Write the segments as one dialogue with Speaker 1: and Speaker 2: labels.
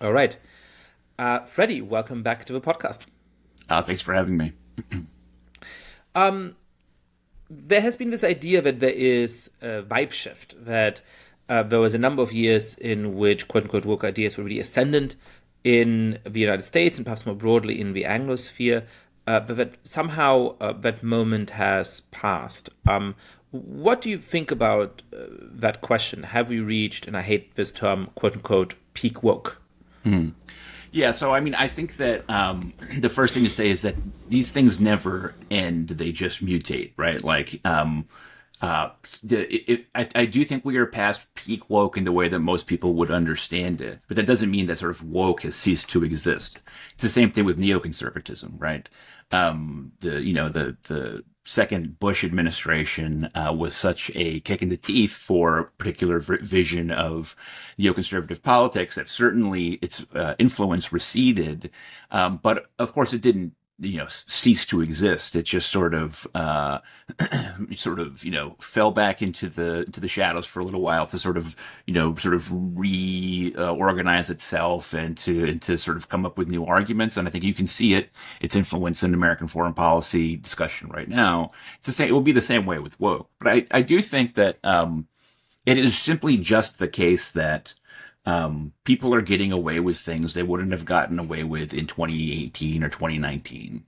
Speaker 1: All right. Freddie, welcome back to the podcast.
Speaker 2: Thanks for having me.
Speaker 1: There has been this idea that there is a vibe shift, that there was a number of years in which quote unquote woke ideas were really ascendant in the United States and perhaps more broadly in the Anglosphere, but that somehow that moment has passed. What do you think about that question? Have we reached, and I hate this term, quote unquote, peak woke?
Speaker 2: Yeah, so I mean, I think that the first thing to say is that these things never end; they just mutate, right? I do think we are past peak woke in the way that most people would understand it, but that doesn't mean that sort of woke has ceased to exist. It's the same thing with neoconservatism, right? The second Bush administration was such a kick in the teeth for a particular vision of neoconservative politics that certainly its influence receded, but of course it didn't cease to exist. It just fell back into the shadows for a little while to reorganize itself and to sort of come up with new arguments. And I think you can see its influence in American foreign policy discussion right now. It will be the same way with woke. But I do think that it is simply just the case that people are getting away with things they wouldn't have gotten away with in 2018 or 2019.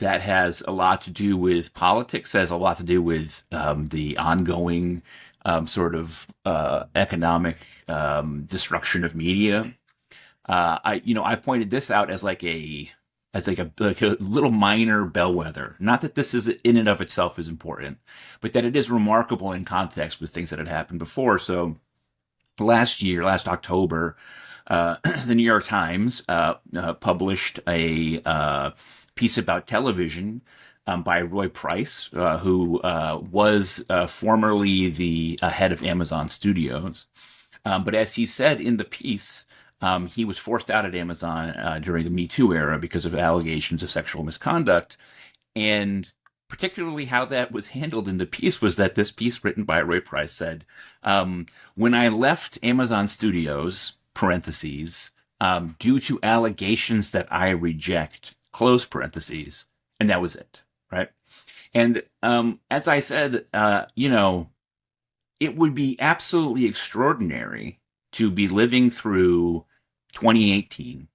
Speaker 2: That has a lot to do with politics, has a lot to do with the ongoing economic destruction of media. I pointed this out as like a little minor bellwether. Not that this is in and of itself is important, but that it is remarkable in context with things that had happened before. So last October, the New York Times published a piece about television by Roy Price, who was formerly the head of Amazon Studios. But as he said in the piece, he was forced out at Amazon during the Me Too era because of allegations of sexual misconduct. And particularly how that was handled in the piece was that this piece written by Roy Price said, when I left Amazon Studios, parentheses, due to allegations that I reject, close parentheses, and that was it, right? And as I said, it would be absolutely extraordinary to be living through 2018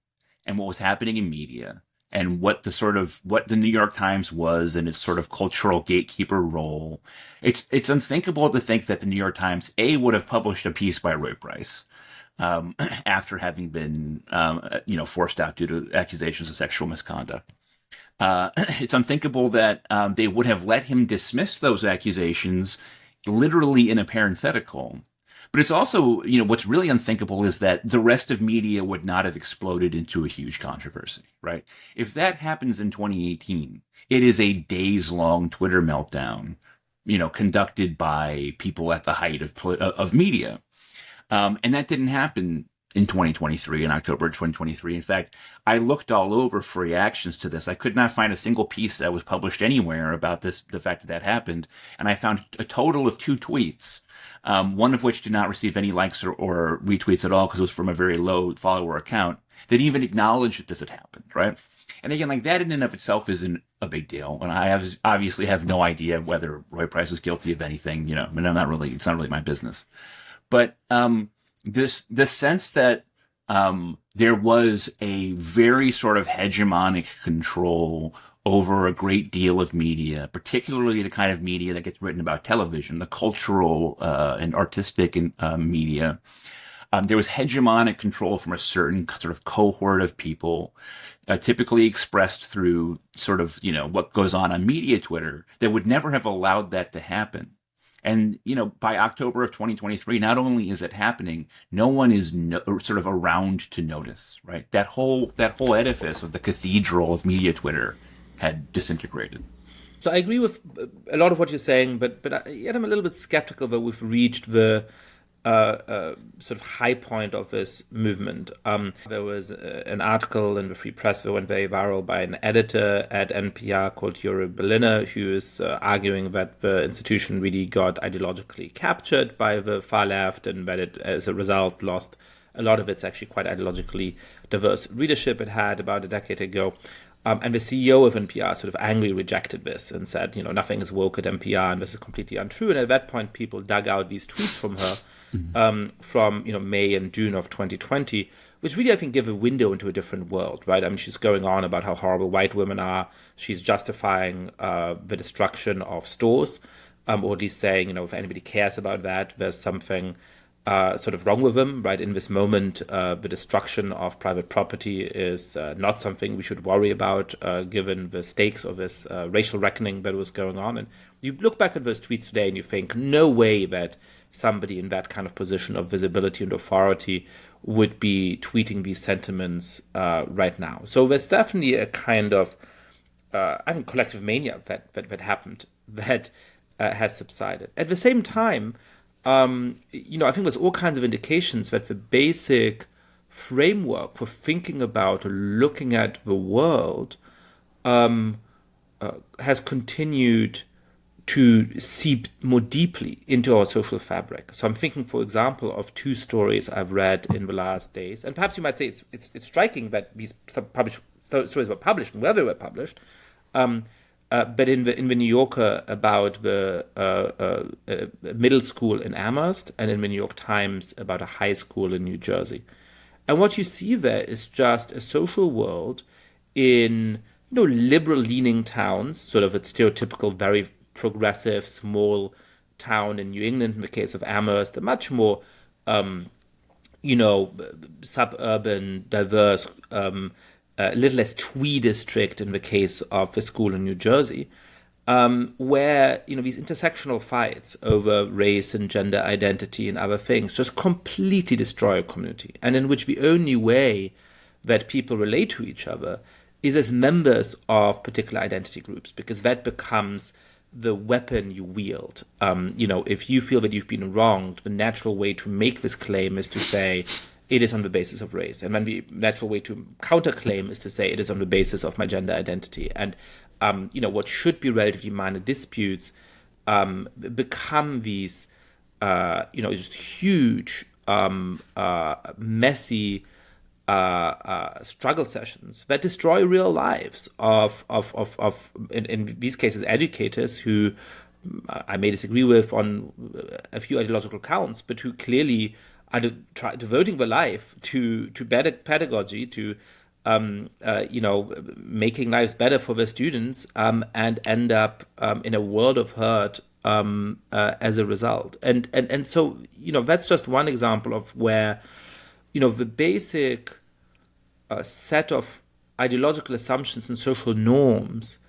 Speaker 2: and what was happening in media and what the New York Times was and its sort of cultural gatekeeper role. It's unthinkable to think that the New York Times would have published a piece by Roy Price after having been forced out due to accusations of sexual misconduct. It's unthinkable that they would have let him dismiss those accusations literally in a parenthetical. But it's also, what's really unthinkable is that the rest of media would not have exploded into a huge controversy, right? If that happens in 2018, it is a days-long Twitter meltdown, conducted by people at the height of media. And that didn't happen in 2023, in October 2023. In fact, I looked all over for reactions to this. I could not find a single piece that was published anywhere about the fact that happened. And I found a total of 2 tweets, one of which did not receive any likes or retweets at all because it was from a very low follower account that even acknowledged that this had happened, right? And again, like that in and of itself isn't a big deal. And I obviously have no idea whether Roy Price is guilty of anything, I mean, it's not really my business. But this sense that there was a very sort of hegemonic control over a great deal of media, particularly the kind of media that gets written about television, the cultural and artistic media. There was hegemonic control from a certain sort of cohort of people, typically expressed through sort of, what goes on media Twitter, that would never have allowed that to happen. And, by October of 2023, not only is it happening, no one is sort of around to notice, right? That whole edifice of the cathedral of media Twitter had disintegrated.
Speaker 1: So I agree with a lot of what you're saying, but yet I'm a little bit skeptical that we've reached the sort of high point of this movement. There was an article in the Free Press that went very viral by an editor at NPR called Yuri Berliner, who is arguing that the institution really got ideologically captured by the far left and that it, as a result, lost a lot of its actually quite ideologically diverse readership it had about a decade ago. And the CEO of NPR sort of angrily rejected this and said, nothing is woke at NPR and this is completely untrue. And at that point, people dug out these tweets from her from May and June of 2020, which really, I think, give a window into a different world, right? I mean, she's going on about how horrible white women are. She's justifying the destruction of stores, or at least saying, if anybody cares about that, there's something sort of wrong with them, right? In this moment, the destruction of private property is not something we should worry about, given the stakes of this racial reckoning that was going on. And you look back at those tweets today and you think, no way that somebody in that kind of position of visibility and authority would be tweeting these sentiments right now. So there's definitely a kind of, I think, collective mania that happened that has subsided. At the same time, I think there's all kinds of indications that the basic framework for thinking about or looking at the world has continued to seep more deeply into our social fabric. So I'm thinking, for example, of two stories I've read in the last days, and perhaps you might say it's striking that these stories were published and where they were published. But in the New Yorker about the middle school in Amherst, and in the New York Times about a high school in New Jersey. And what you see there is just a social world in liberal-leaning towns, sort of a stereotypical, very progressive, small town in New England, in the case of Amherst, a much more suburban, diverse, a little less twee district in the case of the school in New Jersey, where these intersectional fights over race and gender identity and other things just completely destroy a community, and in which the only way that people relate to each other is as members of particular identity groups, because that becomes the weapon you wield. If you feel that you've been wronged, the natural way to make this claim is to say, it is on the basis of race. And then the natural way to counterclaim is to say it is on the basis of my gender identity. And, what should be relatively minor disputes become these, just huge, messy struggle sessions that destroy real lives of in these cases, educators who I may disagree with on a few ideological counts, but who clearly are devoting their life to better pedagogy, to making lives better for their students, and end up in a world of hurt as a result. And so that's just one example of where the basic set of ideological assumptions and social norms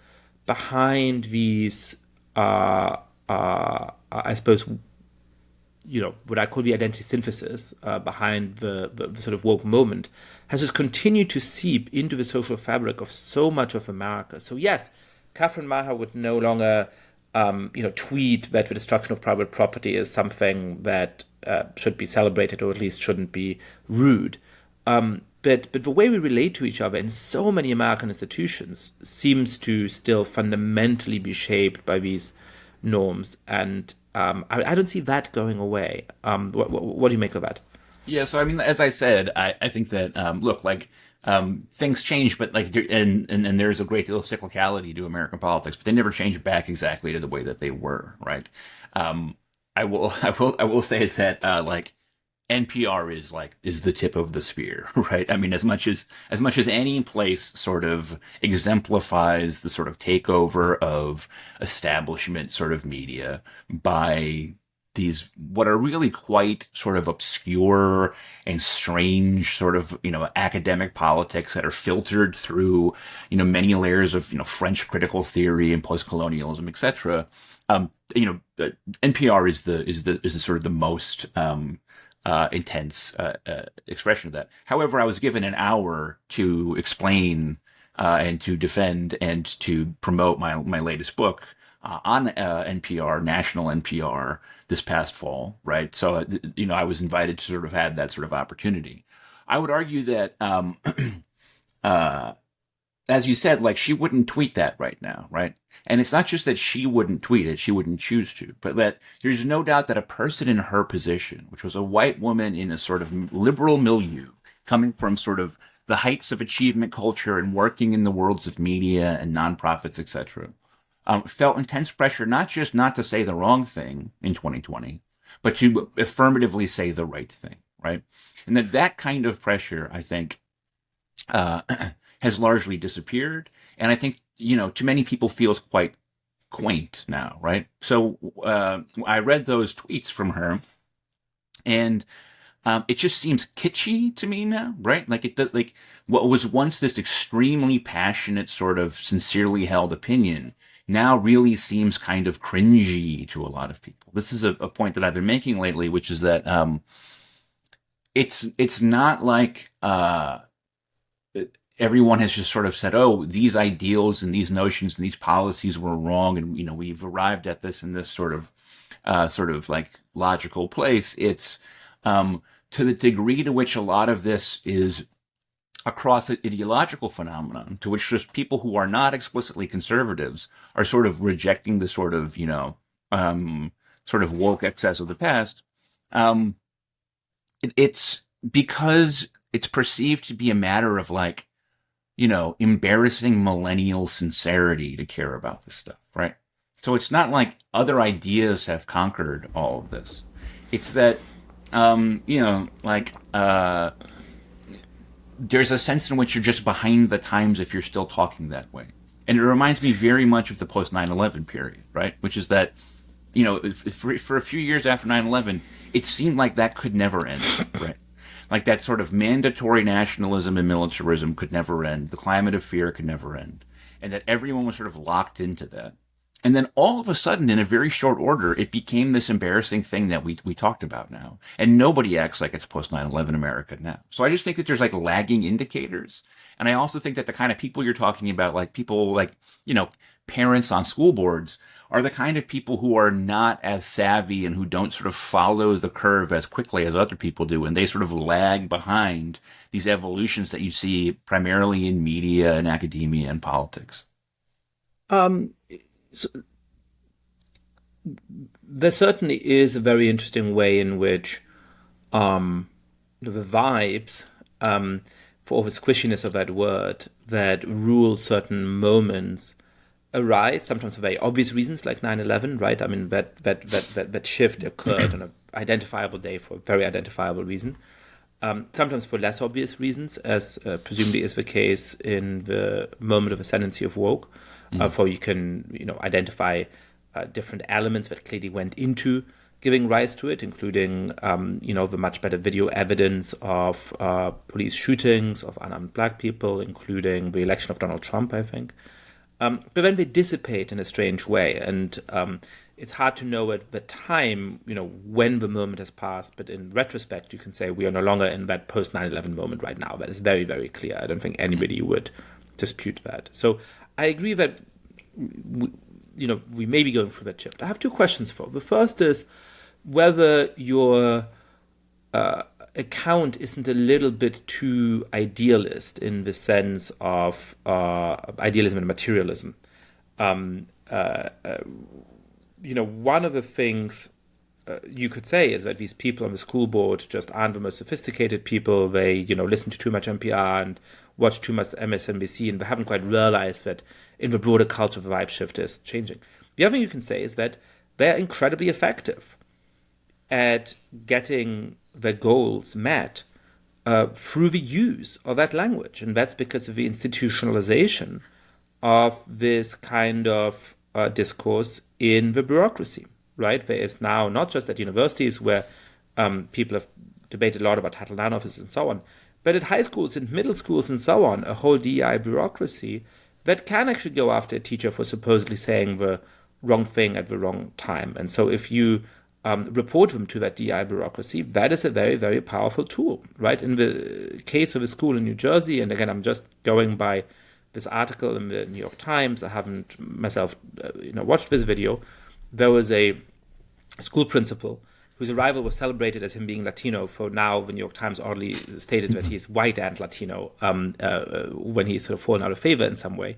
Speaker 1: behind these I suppose what I call the identity synthesis behind the sort of woke moment has just continued to seep into the social fabric of so much of America. So yes, Catherine Maher would no longer, tweet that the destruction of private property is something that should be celebrated, or at least shouldn't be rude. But the way we relate to each other in so many American institutions seems to still fundamentally be shaped by these norms, and I don't see that going away. What do you make of that?
Speaker 2: Yeah, so I mean, as I said, I think that things change, but and there's a great deal of cyclicality to American politics, but they never change back exactly to the way that they were, right? I will say that NPR is the tip of the spear, right? I mean, as much as any place sort of exemplifies the sort of takeover of establishment sort of media by these what are really quite sort of obscure and strange sort of academic politics that are filtered through many layers of French critical theory and post-colonialism, etc. NPR is the sort of the most intense expression of that. However, I was given an hour to explain and to defend and to promote my latest book on NPR, national NPR, this past fall, right? So, I was invited to sort of have that sort of opportunity. I would argue that, uh, as you said, like she wouldn't tweet that right now, right? And it's not just that she wouldn't tweet it, she wouldn't choose to, but that there's no doubt that a person in her position, which was a white woman in a sort of liberal milieu, coming from sort of the heights of achievement culture and working in the worlds of media and nonprofits, etc., felt intense pressure not just not to say the wrong thing in 2020, but to affirmatively say the right thing, right? And that kind of pressure, I think, uh, has largely disappeared. And I think, to many people feels quite quaint now, right? So I read those tweets from her, and it just seems kitschy to me now, right? Like it does, like what was once this extremely passionate, sort of sincerely held opinion now really seems kind of cringy to a lot of people. This is a point that I've been making lately, which is that it's not like everyone has just sort of said, "Oh, these ideals and these notions and these policies were wrong, and we've arrived at this in this sort of like logical place." It's to the degree to which a lot of this is across an ideological phenomenon, to which just people who are not explicitly conservatives are sort of rejecting the sort of sort of woke excess of the past. It's because it's perceived to be a matter of like, embarrassing millennial sincerity to care about this stuff, right? So it's not like other ideas have conquered all of this. It's that, there's a sense in which you're just behind the times if you're still talking that way. And it reminds me very much of the post 9/11 period, right? Which is that, for a few years after 9/11, it seemed like that could never end, right? Like that sort of mandatory nationalism and militarism could never end. The climate of fear could never end. And that everyone was sort of locked into that. And then all of a sudden, in a very short order, it became this embarrassing thing that we talked about now. And nobody acts like it's post 9/11 America now. So I just think that there's like lagging indicators. And I also think that the kind of people you're talking about, like people like, parents on school boards, are the kind of people who are not as savvy and who don't sort of follow the curve as quickly as other people do. And they sort of lag behind these evolutions that you see primarily in media and academia and politics.
Speaker 1: So there certainly is a very interesting way in which the vibes, for all the squishiness of that word, that rule certain moments arise, sometimes for very obvious reasons like 9/11, right? I mean, that shift occurred on an identifiable day for a very identifiable reason. Sometimes for less obvious reasons, as presumably is the case in the moment of ascendancy of woke, for you can identify different elements that clearly went into giving rise to it, including the much better video evidence of police shootings of unarmed black people, including the election of Donald Trump, I think. But then they dissipate in a strange way, and it's hard to know at the time, when the moment has passed. But in retrospect, you can say we are no longer in that post 9/11 moment right now. That is very, very clear. I don't think anybody would dispute that. So I agree that we may be going through that shift. I have two questions for. The first is whether your account isn't a little bit too idealist in the sense of idealism and materialism. One of the things you could say is that these people on the school board just aren't the most sophisticated people. They, listen to too much NPR and watch too much MSNBC, and they haven't quite realized that in the broader culture, the vibe shift is changing. The other thing you can say is that they're incredibly effective at getting their goals met through the use of that language. And that's because of the institutionalization of this kind of discourse in the bureaucracy, right? There is now, not just at universities where people have debated a lot about Title IX offices and so on, but at high schools and middle schools and so on, a whole DEI bureaucracy that can actually go after a teacher for supposedly saying the wrong thing at the wrong time. And so if you report them to that DI bureaucracy, that is a very, very powerful tool, right? In the case of a school in New Jersey, and again, I'm just going by this article in the New York Times. I haven't myself, watched this video. There was a school principal whose arrival was celebrated as him being Latino. For now, the New York Times oddly stated that he's white and Latino when he's sort of fallen out of favor in some way,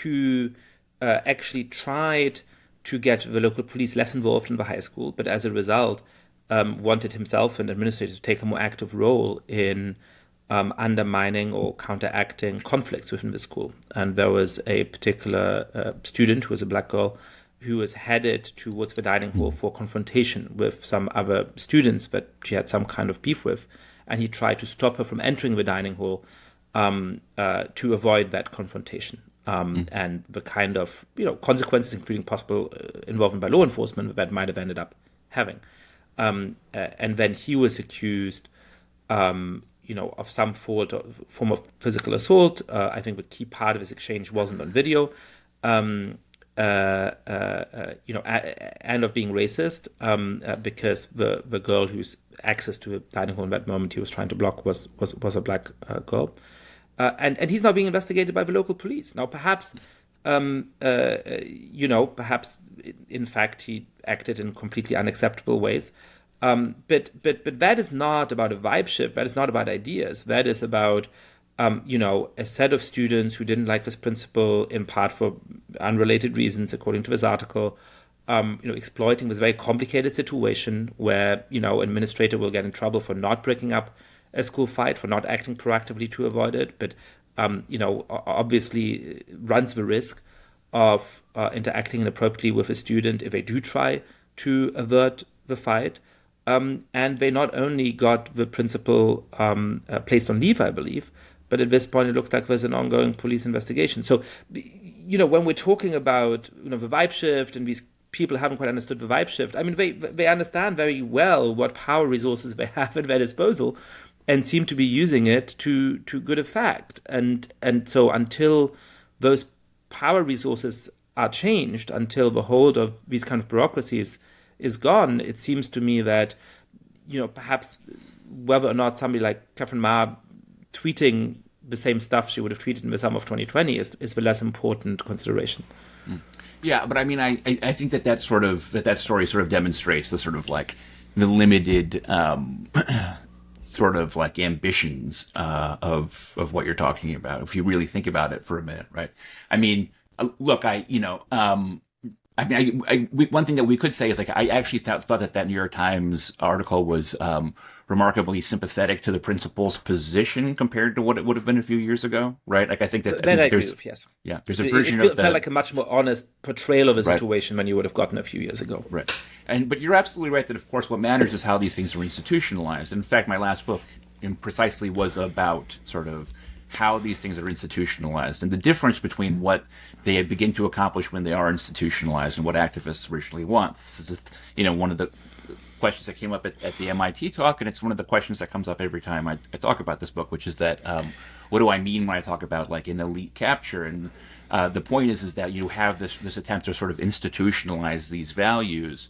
Speaker 1: who actually tried to get the local police less involved in the high school, but as a result, wanted himself and administrators to take a more active role in undermining or counteracting conflicts within the school. And there was a particular student who was a black girl who was headed towards the dining hall for confrontation with some other students that she had some kind of beef with. And he tried to stop her from entering the dining hall to avoid that confrontation. And the kind of consequences, including possible involvement by law enforcement, that might have ended up having. And then he was accused, of some form of physical assault. I think the key part of his exchange wasn't on video. And of being racist, because the girl whose access to the dining hall in that moment he was trying to block was a black girl. And he's now being investigated by the local police. Now, perhaps, perhaps in fact he acted in completely unacceptable ways. But that is not about a vibe shift. That is not about ideas. That is about, a set of students who didn't like this principal in part for unrelated reasons, according to this article, exploiting this very complicated situation where, an administrator will get in trouble for not breaking up a school fight, for not acting proactively to avoid it, but, obviously runs the risk of interacting inappropriately with a student if they do try to avert the fight. And they not only got the principal placed on leave, I believe, but at this point it looks like there's an ongoing police investigation. So, when we're talking about the vibe shift and these people haven't quite understood the vibe shift, I mean, they understand very well what power resources they have at their disposal and seem to be using it to good effect. And so until those power resources are changed, until the hold of these kind of bureaucracies is gone, it seems to me that, perhaps whether or not somebody like Catherine Ma tweeting the same stuff she would have tweeted in the summer of 2020 is the less important consideration.
Speaker 2: Yeah, but I mean, I think that story sort of demonstrates the sort of like the limited sort of like ambitions of what you're talking about, if you really think about it for a minute, right? I mean, look, one thing that we could say is like I actually thought that New York Times article was remarkably sympathetic to the principal's position compared to what it would have been a few years ago, right? Like I think that
Speaker 1: yes,
Speaker 2: yeah, there's a version
Speaker 1: it
Speaker 2: of that
Speaker 1: felt like a much more honest portrayal of a situation than you would have gotten a few years ago,
Speaker 2: right? But you're absolutely right that of course what matters is how these things are institutionalized. In fact, my last book precisely was about sort of how these things are institutionalized and the difference between what they begin to accomplish when they are institutionalized and what activists originally want. This is, one of the questions that came up at the MIT talk, and it's one of the questions that comes up every time I talk about this book, which is that what do I mean when I talk about like an elite capture? And the point is that you have this attempt to sort of institutionalize these values,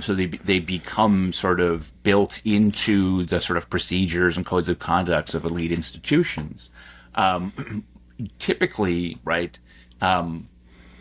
Speaker 2: so they become sort of built into the sort of procedures and codes of conduct of elite institutions. Typically, right,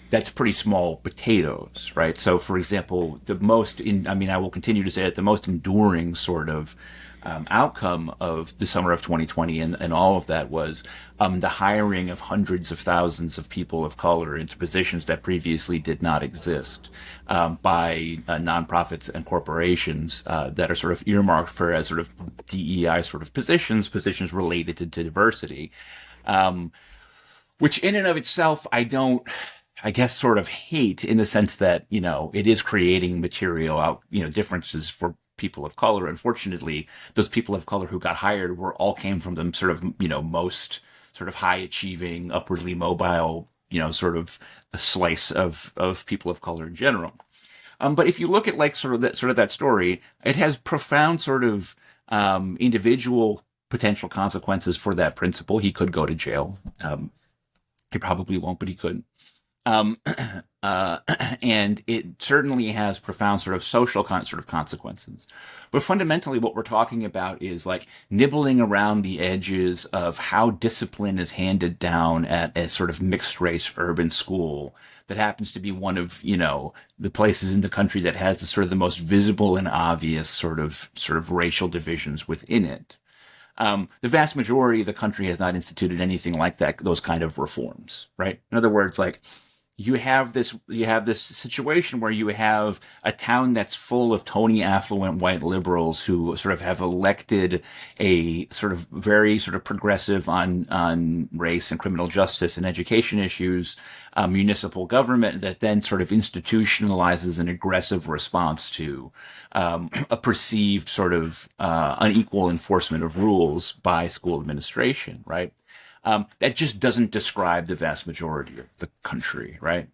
Speaker 2: that's pretty small potatoes, right? So, for example, I will continue to say that the most enduring sort of outcome of the summer of 2020 and all of that was the hiring of hundreds of thousands of people of color into positions that previously did not exist by nonprofits and corporations that are sort of earmarked for as sort of DEI sort of positions related to diversity. Which in and of itself, I guess sort of hate in the sense that, it is creating material differences for people of color. Unfortunately, those people of color who got hired all came from the sort of, most sort of high achieving, upwardly mobile, sort of a slice of people of color in general. But if you look at like sort of that story, it has profound sort of, individual potential consequences for that principal. He could go to jail. He probably won't, but he could. Um, and it certainly has profound sort of social sort of consequences. But fundamentally, what we're talking about is like nibbling around the edges of how discipline is handed down at a sort of mixed race urban school that happens to be one of, the places in the country that has the sort of the most visible and obvious sort of racial divisions within it. The vast majority of the country has not instituted anything like that, those kind of reforms, right? In other words, like, you have this situation where you have a town that's full of Tony affluent white liberals who sort of have elected a sort of very sort of progressive on race and criminal justice and education issues municipal government that then sort of institutionalizes an aggressive response to a perceived sort of unequal enforcement of rules by school administration, right? That just doesn't describe the vast majority of the country, right?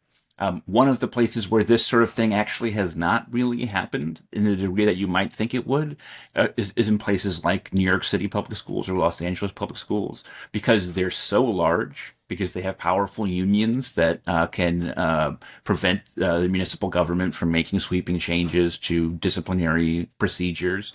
Speaker 2: One of the places where this sort of thing actually has not really happened in the degree that you might think it would is in places like New York City public schools or Los Angeles public schools, because they're so large, because they have powerful unions that can prevent the municipal government from making sweeping changes to disciplinary procedures.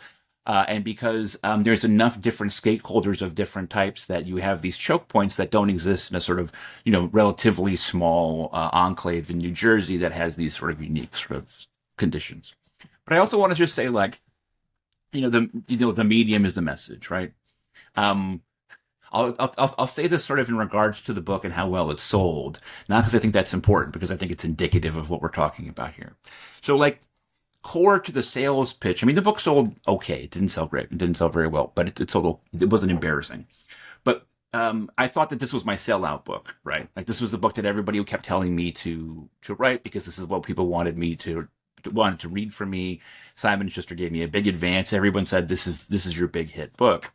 Speaker 2: And because there's enough different stakeholders of different types that you have these choke points that don't exist in a sort of, relatively small enclave in New Jersey that has these sort of unique sort of conditions. But I also want to just say, like, the medium is the message, right? I'll say this sort of in regards to the book and how well it's sold, not because I think that's important, because I think it's indicative of what we're talking about here. So, like, core to the sales pitch. I mean, the book sold okay. It didn't sell great. It didn't sell very well, but it sold. It wasn't embarrassing. But I thought that this was my sellout book, right? Like, this was the book that everybody kept telling me to write, because this is what people wanted me to read for me. Simon Schuster gave me a big advance. Everyone said this is your big hit book.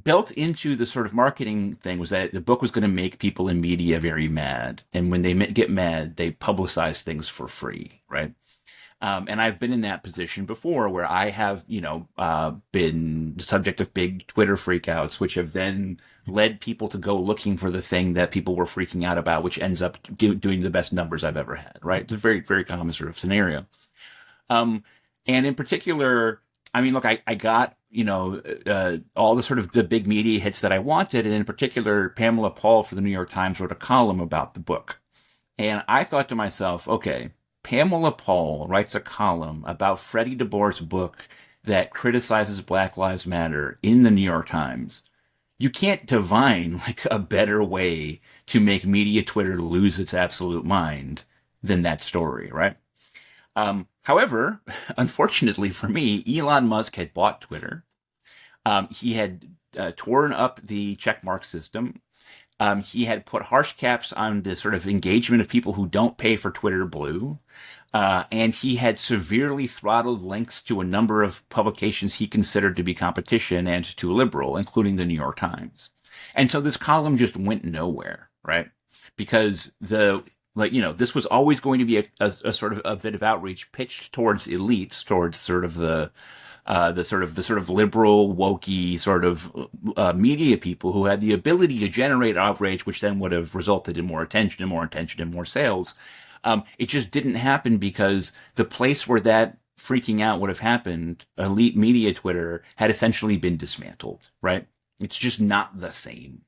Speaker 2: Built into the sort of marketing thing was that the book was going to make people in media very mad, and when they get mad, they publicize things for free, right? And I've been in that position before, where I have, been the subject of big Twitter freakouts, which have then led people to go looking for the thing that people were freaking out about, which ends up doing the best numbers I've ever had, right? It's a very, very common sort of scenario. And in particular, I mean, look, I got, all the sort of the big media hits that I wanted. And in particular, Pamela Paul for the New York Times wrote a column about the book. And I thought to myself, okay, Pamela Paul writes a column about Freddie deBoer's book that criticizes Black Lives Matter in the New York Times. You can't divine like a better way to make media Twitter lose its absolute mind than that story, right? However, unfortunately for me, Elon Musk had bought Twitter. He had torn up the checkmark system. He had put harsh caps on the sort of engagement of people who don't pay for Twitter Blue. And he had severely throttled links to a number of publications he considered to be competition and too liberal, including the New York Times. And so this column just went nowhere, right? Because this was always going to be a sort of a bit of outreach pitched towards elites, towards sort of the sort of liberal, wokey sort of media people who had the ability to generate outrage, which then would have resulted in more attention and more attention and more sales. It just didn't happen because the place where that freaking out would have happened, elite media Twitter, had essentially been dismantled, right? It's just not the same.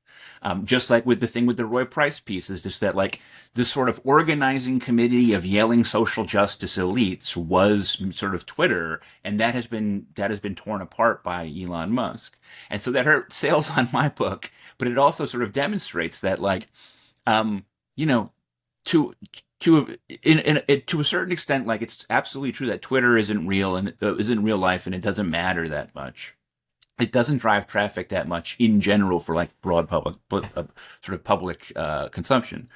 Speaker 2: Just like with the thing with the Roy Price piece, is just that, like, this sort of organizing committee of yelling social justice elites was sort of Twitter, and that has been torn apart by Elon Musk. And so that hurt sales on my book, but it also sort of demonstrates that, like, to a certain extent, like, it's absolutely true that Twitter isn't real and isn't real life, and it doesn't matter that much. It doesn't drive traffic that much in general for like broad public, sort of public consumption.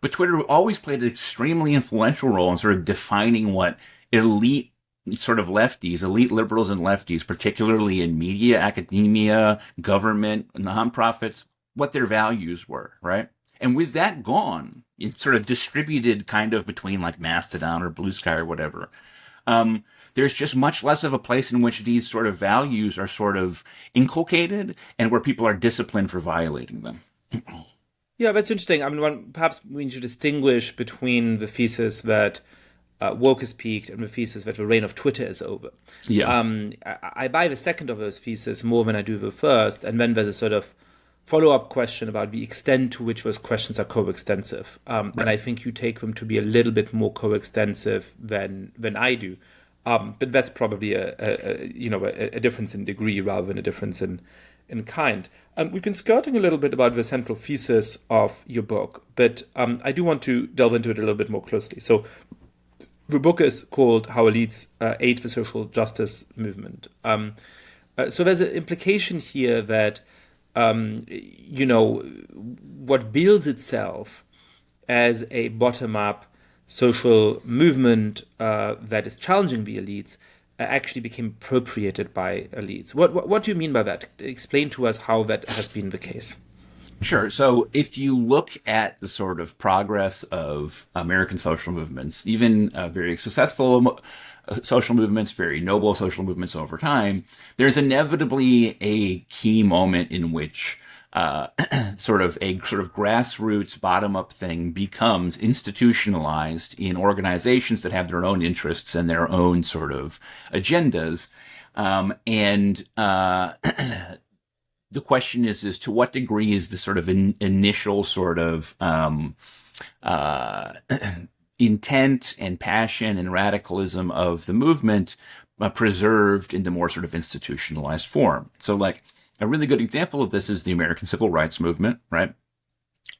Speaker 2: But Twitter always played an extremely influential role in sort of defining what elite sort of lefties, elite liberals and lefties, particularly in media, academia, government, nonprofits, what their values were, right? And with that gone, it's sort of distributed kind of between like Mastodon or Blue Sky or whatever. There's just much less of a place in which these sort of values are sort of inculcated and where people are disciplined for violating them.
Speaker 1: Yeah, that's interesting. I mean, perhaps we need to distinguish between the thesis that woke has peaked and the thesis that the reign of Twitter is over.
Speaker 2: Yeah.
Speaker 1: I buy the second of those theses more than I do the first, and then there's a sort of follow-up question about the extent to which those questions are coextensive. And I think you take them to be a little bit more coextensive than I do. But that's probably a difference in degree rather than a difference in kind. We've been skirting a little bit about the central thesis of your book, but I do want to delve into it a little bit more closely. So the book is called How Elites Aid the Social Justice Movement. So there's an implication here that, what builds itself as a bottom-up social movement that is challenging the elites actually became appropriated by elites. What do you mean by that? Explain to us how that has been the case.
Speaker 2: Sure. So if you look at the sort of progress of American social movements, even very successful social movements, very noble social movements over time, there's inevitably a key moment in which sort of grassroots bottom-up thing becomes institutionalized in organizations that have their own interests and their own sort of agendas. The question is to what degree is the sort of initial sort of intent and passion and radicalism of the movement preserved in the more sort of institutionalized form. So like a really good example of this is the American Civil Rights Movement, right?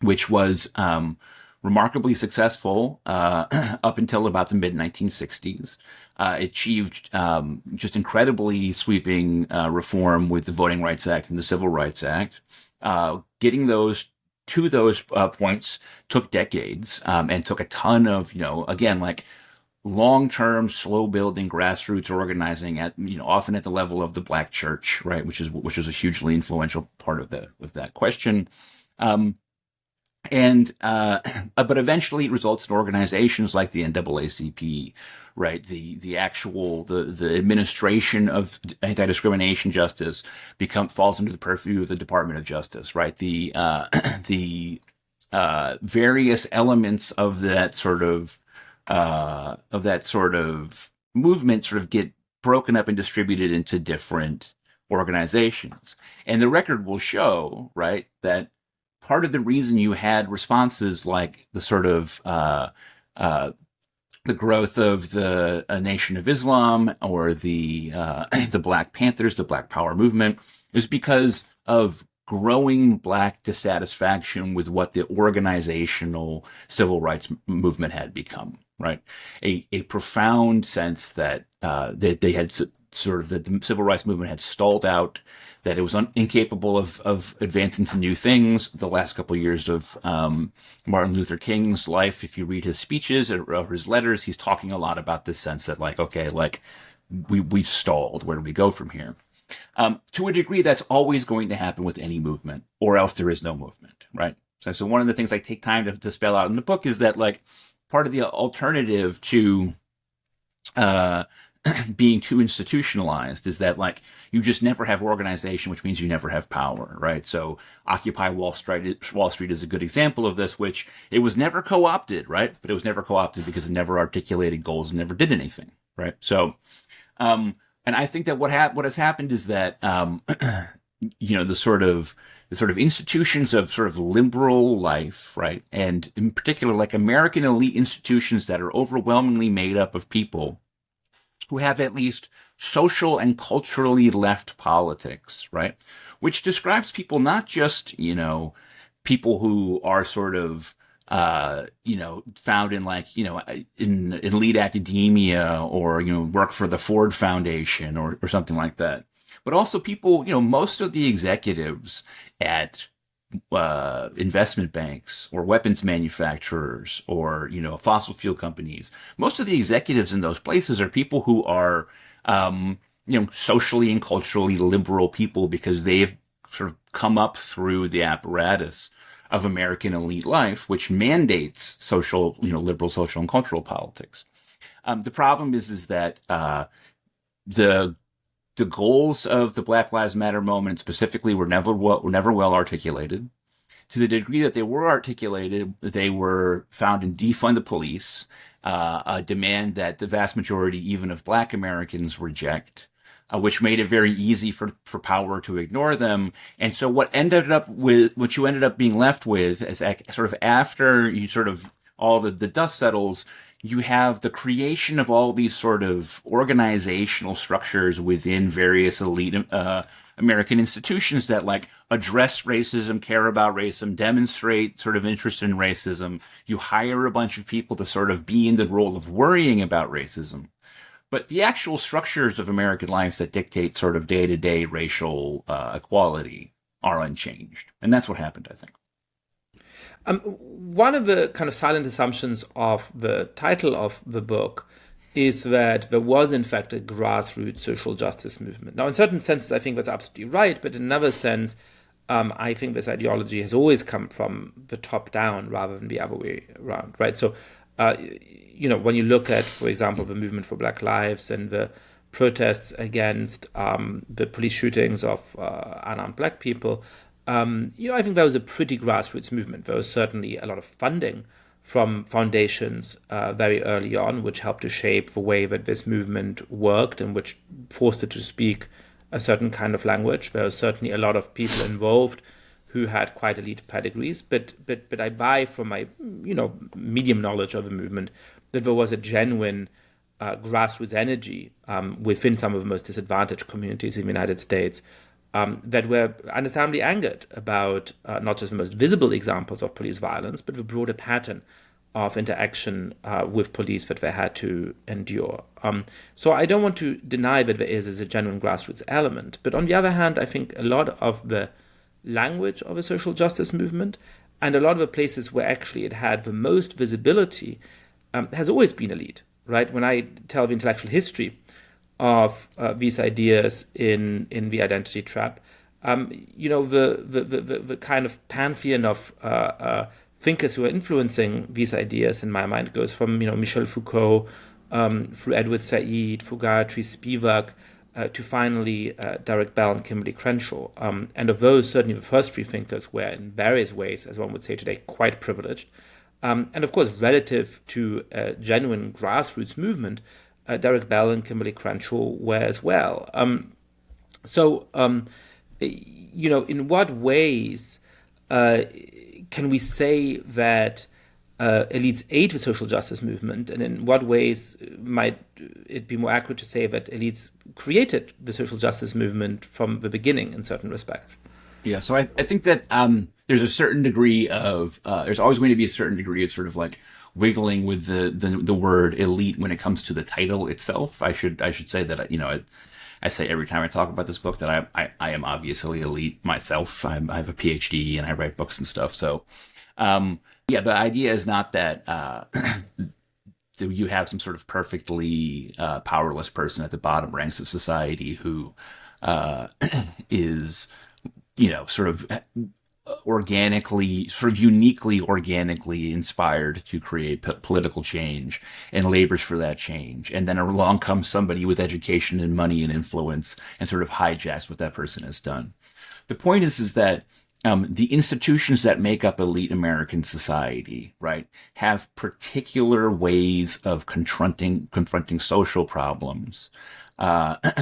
Speaker 2: Which was remarkably successful up until about the mid-1960s. Achieved just incredibly sweeping reform with the Voting Rights Act and the Civil Rights Act. Getting those to those points took decades and took a ton of, again, like long-term, slow-building grassroots organizing at, often at the level of the Black church, right, which is a hugely influential part of that question. But eventually it results in organizations like the NAACP, right? The administration of anti-discrimination justice falls into the purview of the Department of Justice, right? The various elements of that sort of movement sort of get broken up and distributed into different organizations. And the record will show, right, that part of the reason you had responses like the sort of the growth of the Nation of Islam or the Black Panthers, the Black Power movement, is because of growing Black dissatisfaction with what the organizational civil rights movement had become. Right, a profound sense that they had sort of that the civil rights movement had stalled out, that it was incapable of advancing to new things. The last couple of years of Martin Luther King's life, if you read his speeches or his letters, he's talking a lot about this sense that we've stalled. Where do we go from here? To a degree, that's always going to happen with any movement, or else there is no movement, right? So one of the things I take time to spell out in the book is that part of the alternative to being too institutionalized is that you just never have organization, which means you never have power, right? So Occupy Wall Street is a good example of this, which it was never co-opted, right? But it was never co-opted because it never articulated goals and never did anything, right? So, and I think that what has happened is that the sort of institutions of sort of liberal life, right? And in particular, like American elite institutions that are overwhelmingly made up of people who have at least social and culturally left politics, right? Which describes people not just, people who are sort of, found in in elite academia or, work for the Ford Foundation or something like that. But also people, most of the executives at investment banks or weapons manufacturers or, fossil fuel companies, most of the executives in those places are people who are, socially and culturally liberal people because they've sort of come up through the apparatus of American elite life, which mandates social, liberal social and cultural politics. The problem is that the goals of the Black Lives Matter movement specifically were never well articulated. to the degree that they were articulated, they were found in defund the police, a demand that the vast majority, even of Black Americans, reject, which made it very easy for power to ignore them. And so what you ended up being left with is sort of after you sort of all the dust settles, you have the creation of all these sort of organizational structures within various elite American institutions that like address racism, care about racism, demonstrate sort of interest in racism. You hire a bunch of people to sort of be in the role of worrying about racism. But the actual structures of American life that dictate sort of day-to-day racial equality are unchanged. And that's what happened, I think.
Speaker 1: One of the kind of silent assumptions of the title of the book is that there was, in fact, a grassroots social justice movement. Now, in certain senses, I think that's absolutely right, but in another sense, I think this ideology has always come from the top down rather than the other way around, right? So, when you look at, for example, the movement for Black Lives and the protests against the police shootings of unarmed Black people, I think that was a pretty grassroots movement. There was certainly a lot of funding from foundations very early on, which helped to shape the way that this movement worked and which forced it to speak a certain kind of language. There was certainly a lot of people involved who had quite elite pedigrees, but I buy from my medium knowledge of the movement that there was a genuine grassroots energy within some of the most disadvantaged communities in the United States that were understandably angered about not just the most visible examples of police violence, but the broader pattern of interaction with police that they had to endure. So I don't want to deny that there is a genuine grassroots element, but on the other hand, I think a lot of the language of a social justice movement and a lot of the places where actually it had the most visibility has always been elite, right? When I tell the intellectual history of these ideas in the identity trap, the kind of pantheon of thinkers who are influencing these ideas in my mind goes from Michel Foucault through Edward Said, through Gayatri Spivak, to finally Derek Bell and Kimberly Crenshaw. And of those, certainly the first three thinkers were in various ways, as one would say today, quite privileged. And of course, relative to a genuine grassroots movement, Derek Bell and Kimberly Crenshaw were as well. In what ways can we say that elites aid the social justice movement, and in what ways might it be more accurate to say that elites created the social justice movement from the beginning in certain respects?
Speaker 2: Yeah, so I think that there's a certain degree of there's always going to be a certain degree of sort of like wiggling with the word elite when it comes to the title itself. I should say that I say every time I talk about this book that I am obviously elite myself. I have a PhD and I write books and stuff. So the idea is not that you have some sort of perfectly powerless person at the bottom ranks of society who is sort of uniquely organically inspired to create political change and labors for that change. And then along comes somebody with education and money and influence and sort of hijacks what that person has done. The point is that the institutions that make up elite American society, right, have particular ways of confronting social problems,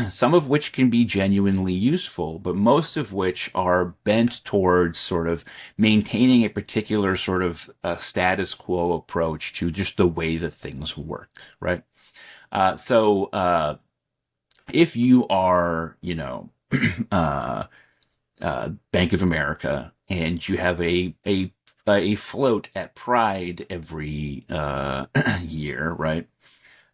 Speaker 2: some of which can be genuinely useful, but most of which are bent towards sort of maintaining a particular sort of status quo approach to just the way that things work, right? So if you are, Bank of America, and you have a float at Pride every year, right?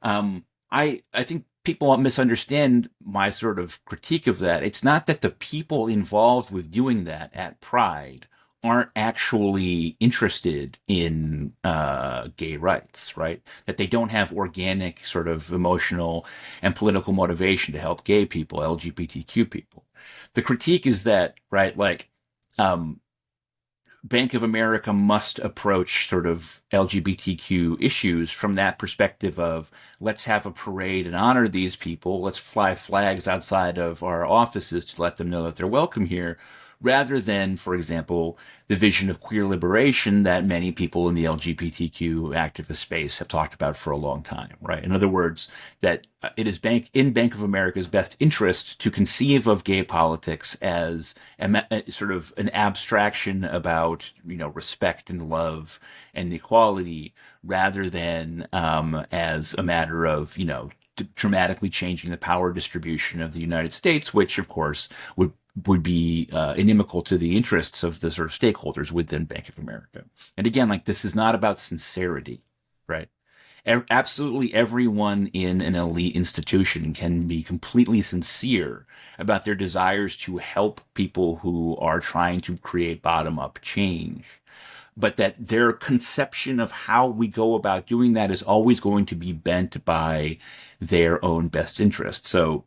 Speaker 2: I think people misunderstand my sort of critique of that. It's not that the people involved with doing that at Pride aren't actually interested in gay rights, right? That they don't have organic sort of emotional and political motivation to help gay people, LGBTQ people. The critique is that, right, like, Bank of America must approach sort of LGBTQ issues from that perspective of, let's have a parade and honor these people. Let's fly flags outside of our offices to let them know that they're welcome here, rather than, for example, the vision of queer liberation that many people in the LGBTQ activist space have talked about for a long time, right? In other words, that it is in Bank of America's best interest to conceive of gay politics as a sort of an abstraction about, respect and love and equality, rather than as a matter of, dramatically changing the power distribution of the United States, which, of course, would be inimical to the interests of the sort of stakeholders within Bank of America. And again, like, this is not about sincerity, right? Absolutely everyone in an elite institution can be completely sincere about their desires to help people who are trying to create bottom-up change, but that their conception of how we go about doing that is always going to be bent by their own best interest. So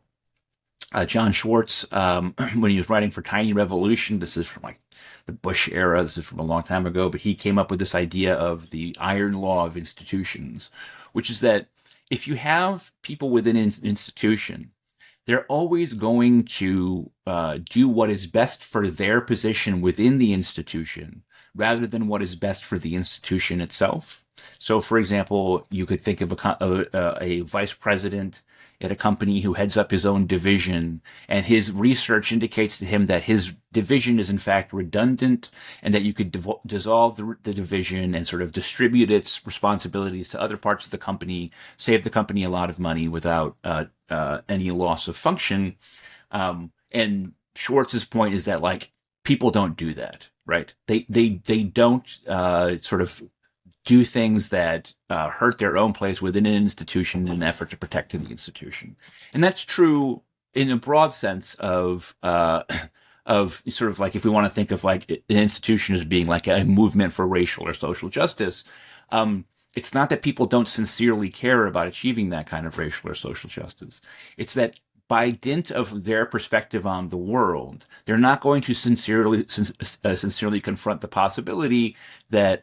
Speaker 2: John Schwartz, when he was writing for Tiny Revolution, this is from like the Bush era, this is from a long time ago, but he came up with this idea of the iron law of institutions, which is that if you have people within an institution, they're always going to do what is best for their position within the institution rather than what is best for the institution itself. So, for example, you could think of a vice president at a company who heads up his own division, and his research indicates to him that his division is in fact redundant, and that you could dissolve the division and sort of distribute its responsibilities to other parts of the company, save the company a lot of money without any loss of function. And Schwartz's point is that, like, people don't do that, right? They don't sort of do things that hurt their own place within an institution in an effort to protect the institution. And that's true in a broad sense of sort of like, if we want to think of like an institution as being like a movement for racial or social justice, it's not that people don't sincerely care about achieving that kind of racial or social justice. It's that by dint of their perspective on the world, they're not going to sincerely confront the possibility that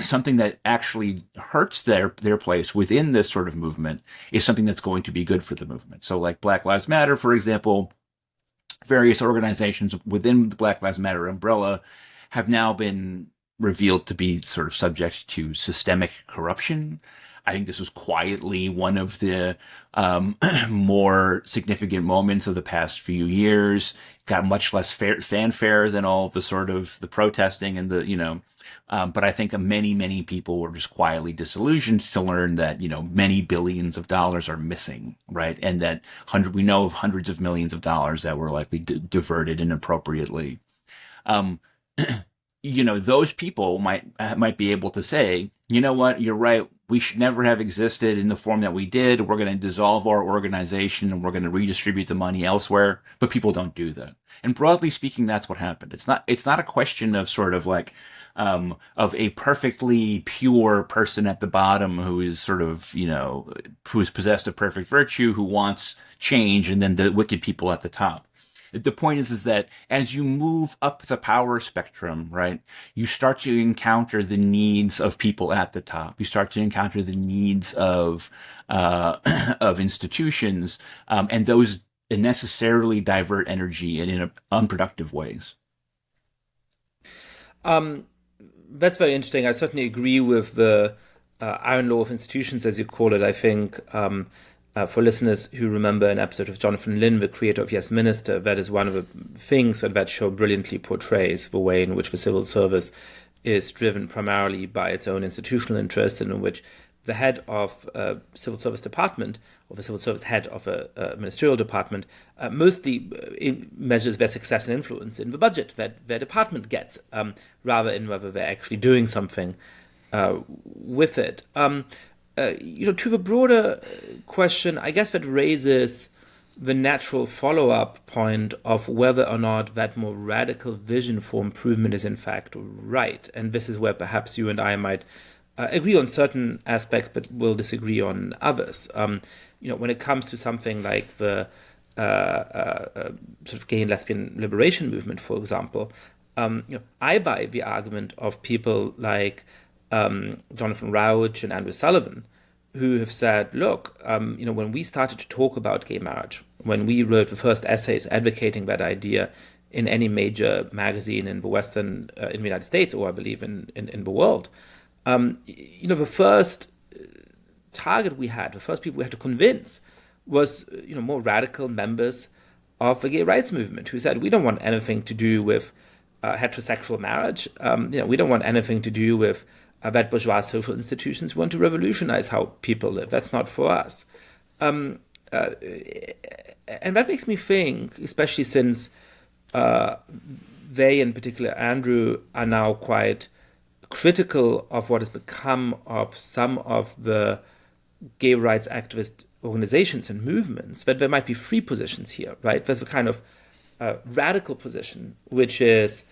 Speaker 2: something that actually hurts their place within this sort of movement is something that's going to be good for the movement. So like Black Lives Matter, for example, various organizations within the Black Lives Matter umbrella have now been revealed to be sort of subject to systemic corruption. I think this was quietly one of the more significant moments of the past few years. Got much less fanfare than all the sort of the protesting and the, but I think many people were just quietly disillusioned to learn that, many billions of dollars are missing, right? And that we know of hundreds of millions of dollars that were likely diverted inappropriately. Those people might be able to say, you know what, you're right. We should never have existed in the form that we did. We're going to dissolve our organization and we're going to redistribute the money elsewhere. But people don't do that. And broadly speaking, that's what happened. It's not a question of sort of like, of a perfectly pure person at the bottom who is sort of, who is possessed of perfect virtue, who wants change, and then the wicked people at the top. The point is that as you move up the power spectrum, right, you start to encounter the needs of people at the top. You start to encounter the needs of institutions, and those necessarily divert energy in unproductive ways.
Speaker 1: That's very interesting. I certainly agree with the iron law of institutions, as you call it. I think for listeners who remember an episode of Jonathan Lynn, the creator of Yes Minister, that is one of the things that show brilliantly portrays the way in which the civil service is driven primarily by its own institutional interests, and in which the head of a civil service department, or the civil service head of a ministerial department, mostly measures their success and influence in the budget that their department gets, rather in whether they're actually doing something with it. To the broader question, I guess that raises the natural follow-up point of whether or not that more radical vision for improvement is in fact right. And this is where perhaps you and I might agree on certain aspects, but will disagree on others. When it comes to something like the sort of gay and lesbian liberation movement, for example, I buy the argument of people like Jonathan Rauch and Andrew Sullivan, who have said, look, when we started to talk about gay marriage, when we wrote the first essays advocating that idea in any major magazine in the in the United States, or I believe in the world. The first target we had, the first people we had to convince was, more radical members of the gay rights movement who said, we don't want anything to do with heterosexual marriage. We don't want anything to do with that bourgeois social institutions. We want to revolutionize how people live. That's not for us. And that makes me think, especially since they, in particular Andrew, are now quite critical of what has become of some of the gay rights activist organizations and movements, that there might be three positions here, right? There's a kind of radical position, which is,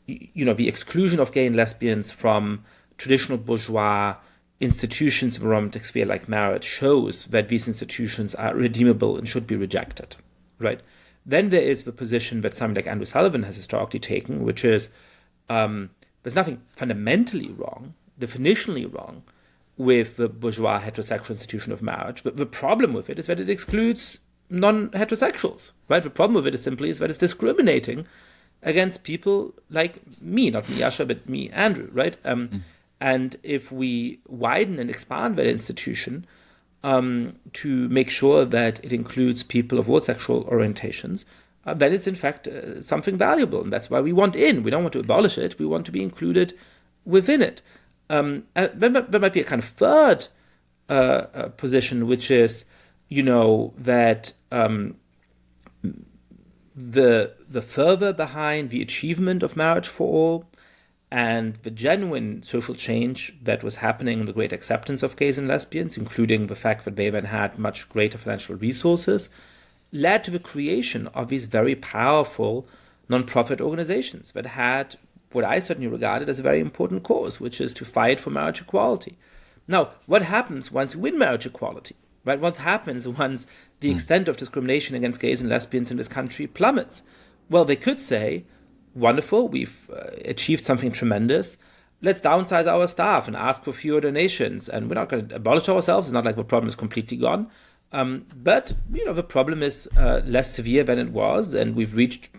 Speaker 1: the exclusion of gay and lesbians from traditional bourgeois institutions of the romantic sphere like marriage shows that these institutions are redeemable and should be rejected, right? Then there is the position that somebody like Andrew Sullivan has historically taken, which is there's nothing fundamentally wrong, definitionally wrong, with the bourgeois heterosexual institution of marriage. But the problem with it is that it excludes non-heterosexuals, right? The problem with it is simply that it's discriminating against people like me, not me, Yascha, but me, Andrew, right? And if we widen and expand that institution to make sure that it includes people of all sexual orientations, then it's in fact something valuable. And that's why we want in. We don't want to abolish it. We want to be included within it. Then there might be a kind of third position, which is, that the further behind the achievement of marriage for all and the genuine social change that was happening in the great acceptance of gays and lesbians, including the fact that they then had much greater financial resources, led to the creation of these very powerful non-profit organizations that had what I certainly regarded as a very important cause, which is to fight for marriage equality. Now, what happens once you win marriage equality? Right? What happens once the extent of discrimination against gays and lesbians in this country plummets? Well, they could say, wonderful, we've achieved something tremendous. Let's downsize our staff and ask for fewer donations. And we're not going to abolish ourselves. It's not like the problem is completely gone. But, the problem is less severe than it was, and we've reached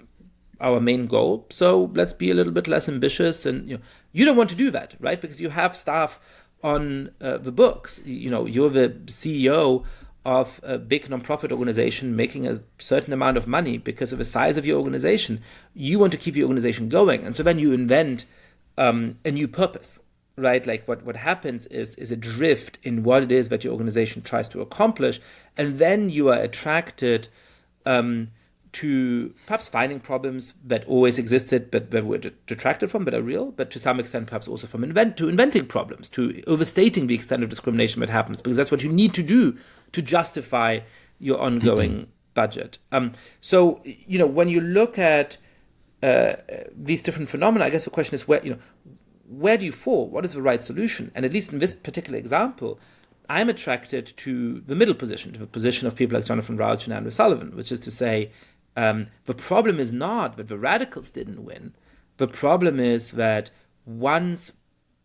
Speaker 1: our main goal. So let's be a little bit less ambitious. And, you don't want to do that, right? Because you have staff on the books. You're the CEO of a big nonprofit organization making a certain amount of money because of the size of your organization. You want to keep your organization going. And so then you invent a new purpose, right? Like what happens is a drift in what it is that your organization tries to accomplish. And then you are attracted to perhaps finding problems that always existed, but that were detracted from, but are real, but to some extent perhaps also from inventing problems, to overstating the extent of discrimination that happens, because that's what you need to do to justify your ongoing budget. So, when you look at these different phenomena, I guess the question is where do you fall? What is the right solution? And at least in this particular example, I'm attracted to the middle position, to the position of people like Jonathan Rauch and Andrew Sullivan, which is to say, the problem is not that the radicals didn't win. The problem is that once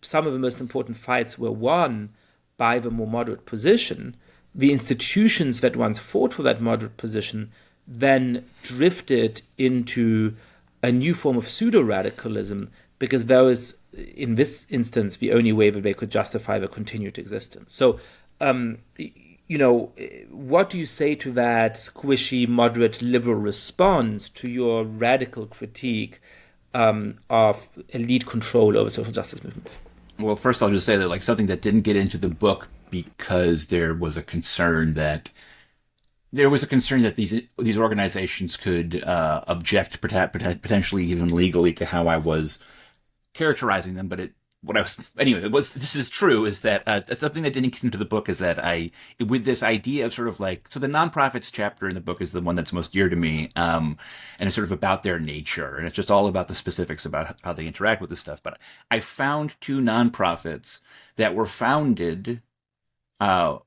Speaker 1: some of the most important fights were won by the more moderate position, the institutions that once fought for that moderate position then drifted into a new form of pseudo-radicalism, because that was, in this instance, the only way that they could justify their continued existence. So, what do you say to that squishy, moderate, liberal response to your radical critique of elite control over social justice movements?
Speaker 2: Well, first I'll just say that something that didn't get into the book because there was a concern that these organizations could object potentially even legally to how I was characterizing them, but this is true, is that something that didn't get into the book is that with this idea of so the nonprofits chapter in the book is the one that's most dear to me, and it's sort of about their nature, and it's just all about the specifics about how they interact with this stuff. But I found two nonprofits that were founded, more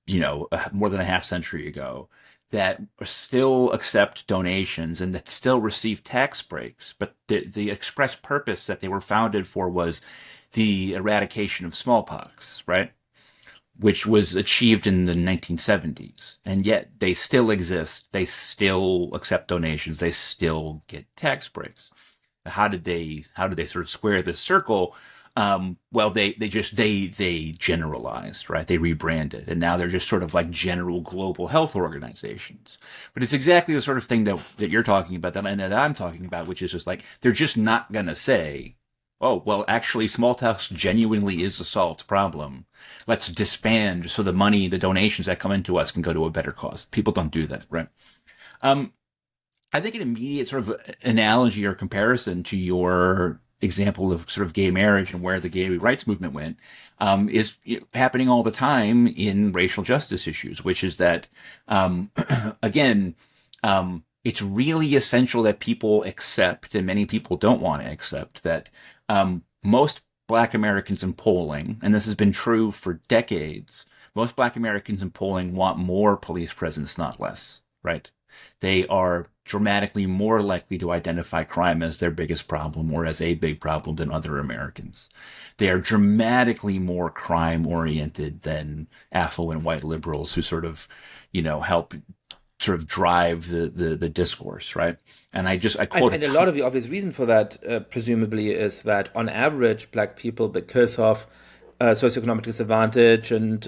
Speaker 2: than a half century ago, that still accept donations and that still receive tax breaks. But the express purpose that they were founded for was the eradication of smallpox, right? which was achieved in the 1970s. And yet they still exist. They still accept donations. They still get tax breaks. How did they sort of square this circle? Well, they generalized, right? They rebranded, and now they're just sort of like general global health organizations. But it's exactly the sort of thing that you're talking about, that I'm talking about, which is just like, they're just not going to say, oh, well, actually, smallpox genuinely is a solved problem. Let's disband so the money, the donations that come into us can go to a better cause. People don't do that, right? I think an immediate sort of analogy or comparison to your example of sort of gay marriage and where the gay rights movement went is happening all the time in racial justice issues, which is that, again, it's really essential that people accept, and many people don't want to accept, that most Black Americans in polling, and this has been true for decades, most Black Americans in polling want more police presence, not less, right? They are dramatically more likely to identify crime as their biggest problem or as a big problem than other Americans. They are dramatically more crime oriented than affluent white liberals who sort of, help sort of drive the discourse, right? And I quote,
Speaker 1: and a lot of the obvious reason for that, presumably, is that on average, Black people, because of socioeconomic disadvantage and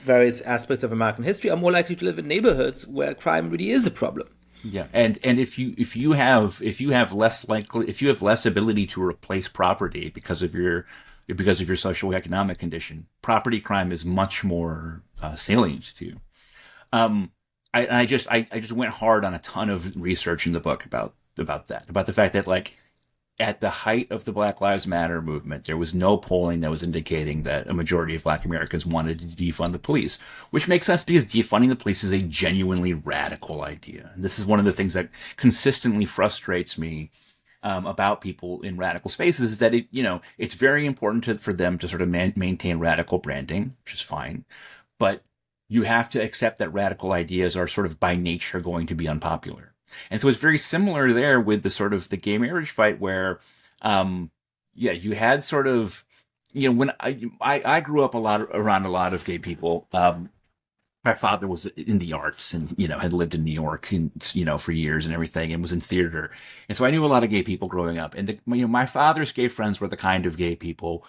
Speaker 1: various aspects of American history, are more likely to live in neighborhoods where crime really is a problem.
Speaker 2: Yeah, and if you have less ability to replace property because of your socioeconomic condition, property crime is much more salient to you. I just went hard on a ton of research in the book about that, about the fact that, like, at the height of the Black Lives Matter movement, there was no polling that was indicating that a majority of Black Americans wanted to defund the police, which makes sense because defunding the police is a genuinely radical idea. And this is one of the things that consistently frustrates me about people in radical spaces, is that it's very important for them to sort of maintain radical branding, which is fine, but you have to accept that radical ideas are sort of by nature going to be unpopular. And so it's very similar there with the sort of the gay marriage fight where, you had sort of, when I grew up around a lot of gay people. My father was in the arts and, had lived in New York and, for years and everything, and was in theater. And so I knew a lot of gay people growing up. And, my father's gay friends were the kind of gay people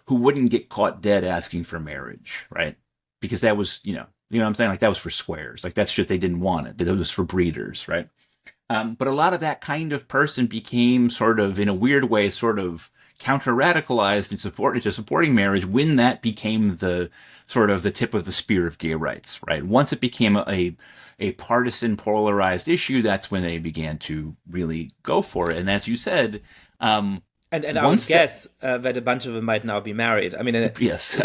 Speaker 2: who wouldn't get caught dead asking for marriage, right? Because that was, you know what I'm saying? Like, that was for squares. Like, that's just, they didn't want it. That was for breeders, right? But a lot of that kind of person became sort of, in a weird way, sort of counter-radicalized into supporting marriage when that became the sort of the tip of the spear of gay rights, right? Once it became a partisan, polarized issue, that's when they began to really go for it. And as you said,
Speaker 1: and I would guess that a bunch of them might now be married. I mean,
Speaker 2: yes,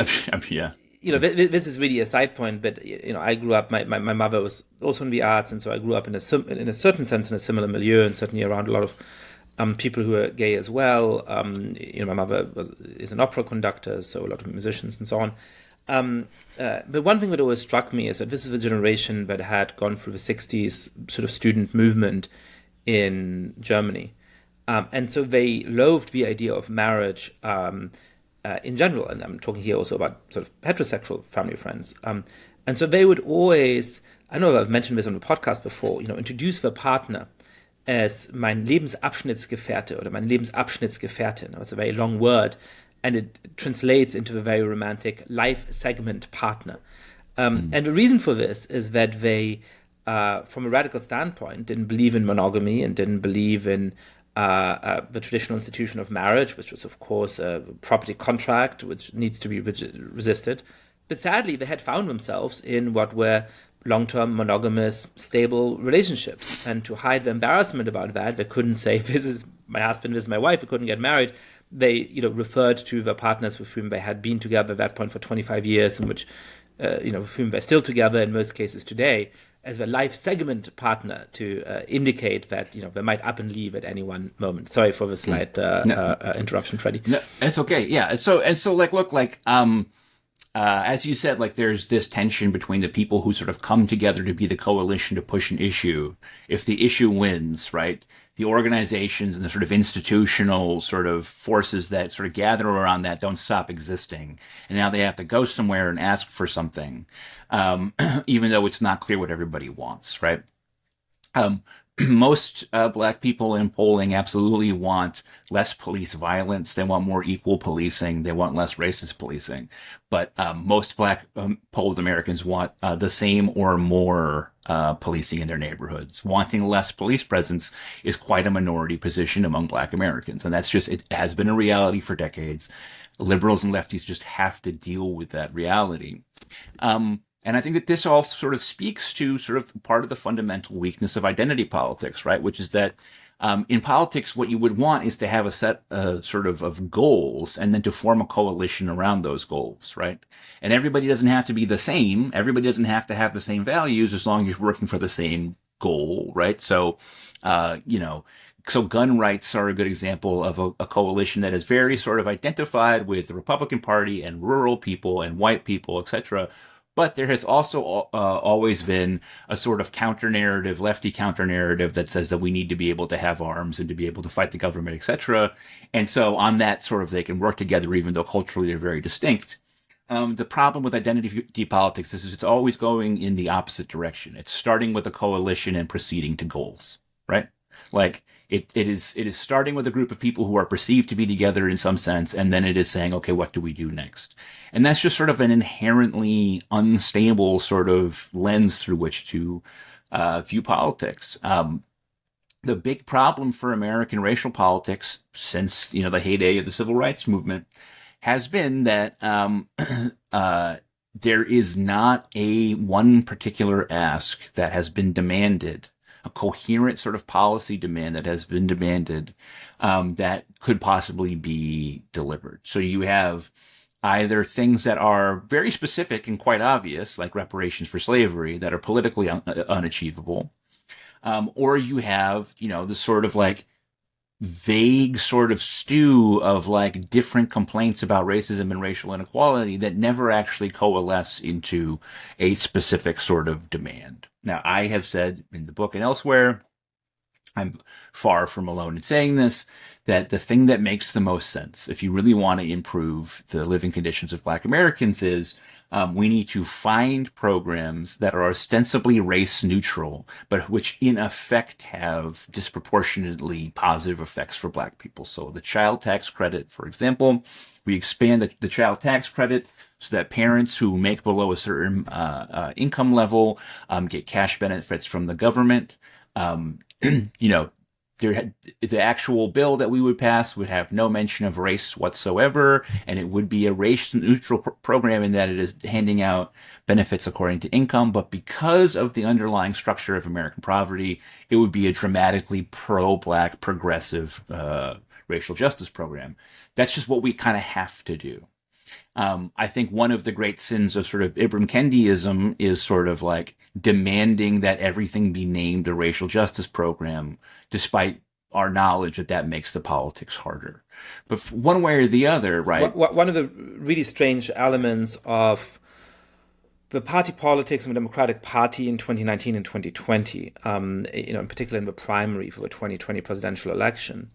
Speaker 2: yeah.
Speaker 1: This is really a side point, but I grew up. My mother was also in the arts, and so I grew up in a certain sense in a similar milieu, and certainly around a lot of people who are gay as well. My mother is an opera conductor, so a lot of musicians and so on. But one thing that always struck me is that this is a generation that had gone through the '60s sort of student movement in Germany, and so they loathed the idea of marriage. In general, and I'm talking here also about sort of heterosexual family friends. And so they would always, I know I've mentioned this on the podcast before, introduce their partner as mein Lebensabschnittsgefährte oder mein Lebensabschnittsgefährtin. That's a very long word, and it translates into the very romantic life segment partner. And the reason for this is that they, from a radical standpoint, didn't believe in monogamy and didn't believe in the traditional institution of marriage, which was, of course, a property contract, which needs to be resisted. But sadly, they had found themselves in what were long-term, monogamous, stable relationships. And to hide the embarrassment about that, they couldn't say, this is my husband, this is my wife, we couldn't get married. They, referred to the partners with whom they had been together at that point for 25 years, and which, with whom they're still together in most cases today, as a life segment partner to indicate that they might up and leave at any one moment. Sorry for the slight interruption, Freddie.
Speaker 2: No, it's okay. Yeah. And so like, look, like as you said, like there's this tension between the people who sort of come together to be the coalition to push an issue. If the issue wins, right, the organizations and the sort of institutional sort of forces that sort of gather around that don't stop existing. And now they have to go somewhere and ask for something, even though it's not clear what everybody wants, right? Most black people in polling absolutely want less police violence. They want more equal policing. They want less racist policing. But most black polled Americans want the same or more policing in their neighborhoods. Wanting less police presence is quite a minority position among black Americans. And that's just, it has been a reality for decades. Liberals and lefties just have to deal with that reality. And I think that this all sort of speaks to sort of part of the fundamental weakness of identity politics, right? Which is that in politics, what you would want is to have a set sort of goals and then to form a coalition around those goals, right? And everybody doesn't have to be the same. Everybody doesn't have to have the same values as long as you're working for the same goal, right? So, so gun rights are a good example of a coalition that is very sort of identified with the Republican Party and rural people and white people, etc. But there has also always been a sort of counter-narrative, lefty counter-narrative that says that we need to be able to have arms and to be able to fight the government, etc. And so on that sort of, they can work together even though culturally they're very distinct. The problem with identity politics is it's always going in the opposite direction. It's starting with a coalition and proceeding to goals, right? Like it is starting with a group of people who are perceived to be together in some sense, and then it is saying, okay, what do we do next? And that's just sort of an inherently unstable sort of lens through which to view politics. The big problem for American racial politics since, the heyday of the civil rights movement has been that there is not a one particular ask that has been demanded, a coherent sort of policy demand that has been demanded that could possibly be delivered. So you have either things that are very specific and quite obvious, like reparations for slavery, that are politically unachievable, or you have, the sort of like vague sort of stew of like different complaints about racism and racial inequality that never actually coalesce into a specific sort of demand. Now, I have said in the book and elsewhere, I'm far from alone in saying this, that the thing that makes the most sense, if you really want to improve the living conditions of Black Americans, is we need to find programs that are ostensibly race neutral, but which in effect have disproportionately positive effects for Black people. So the child tax credit, for example, we expand the child tax credit so that parents who make below a certain income level get cash benefits from the government. The actual bill that we would pass would have no mention of race whatsoever, and it would be a race-neutral program in that it is handing out benefits according to income. But because of the underlying structure of American poverty, it would be a dramatically pro-Black, progressive racial justice program. That's just what we kind of have to do. I think one of the great sins of sort of Ibram Kendiism is sort of like demanding that everything be named a racial justice program, despite our knowledge that that makes the politics harder. But one way or the other, right?
Speaker 1: One of the really strange elements of the party politics of the Democratic Party in 2019 and 2020, in particular in the primary for the 2020 presidential election,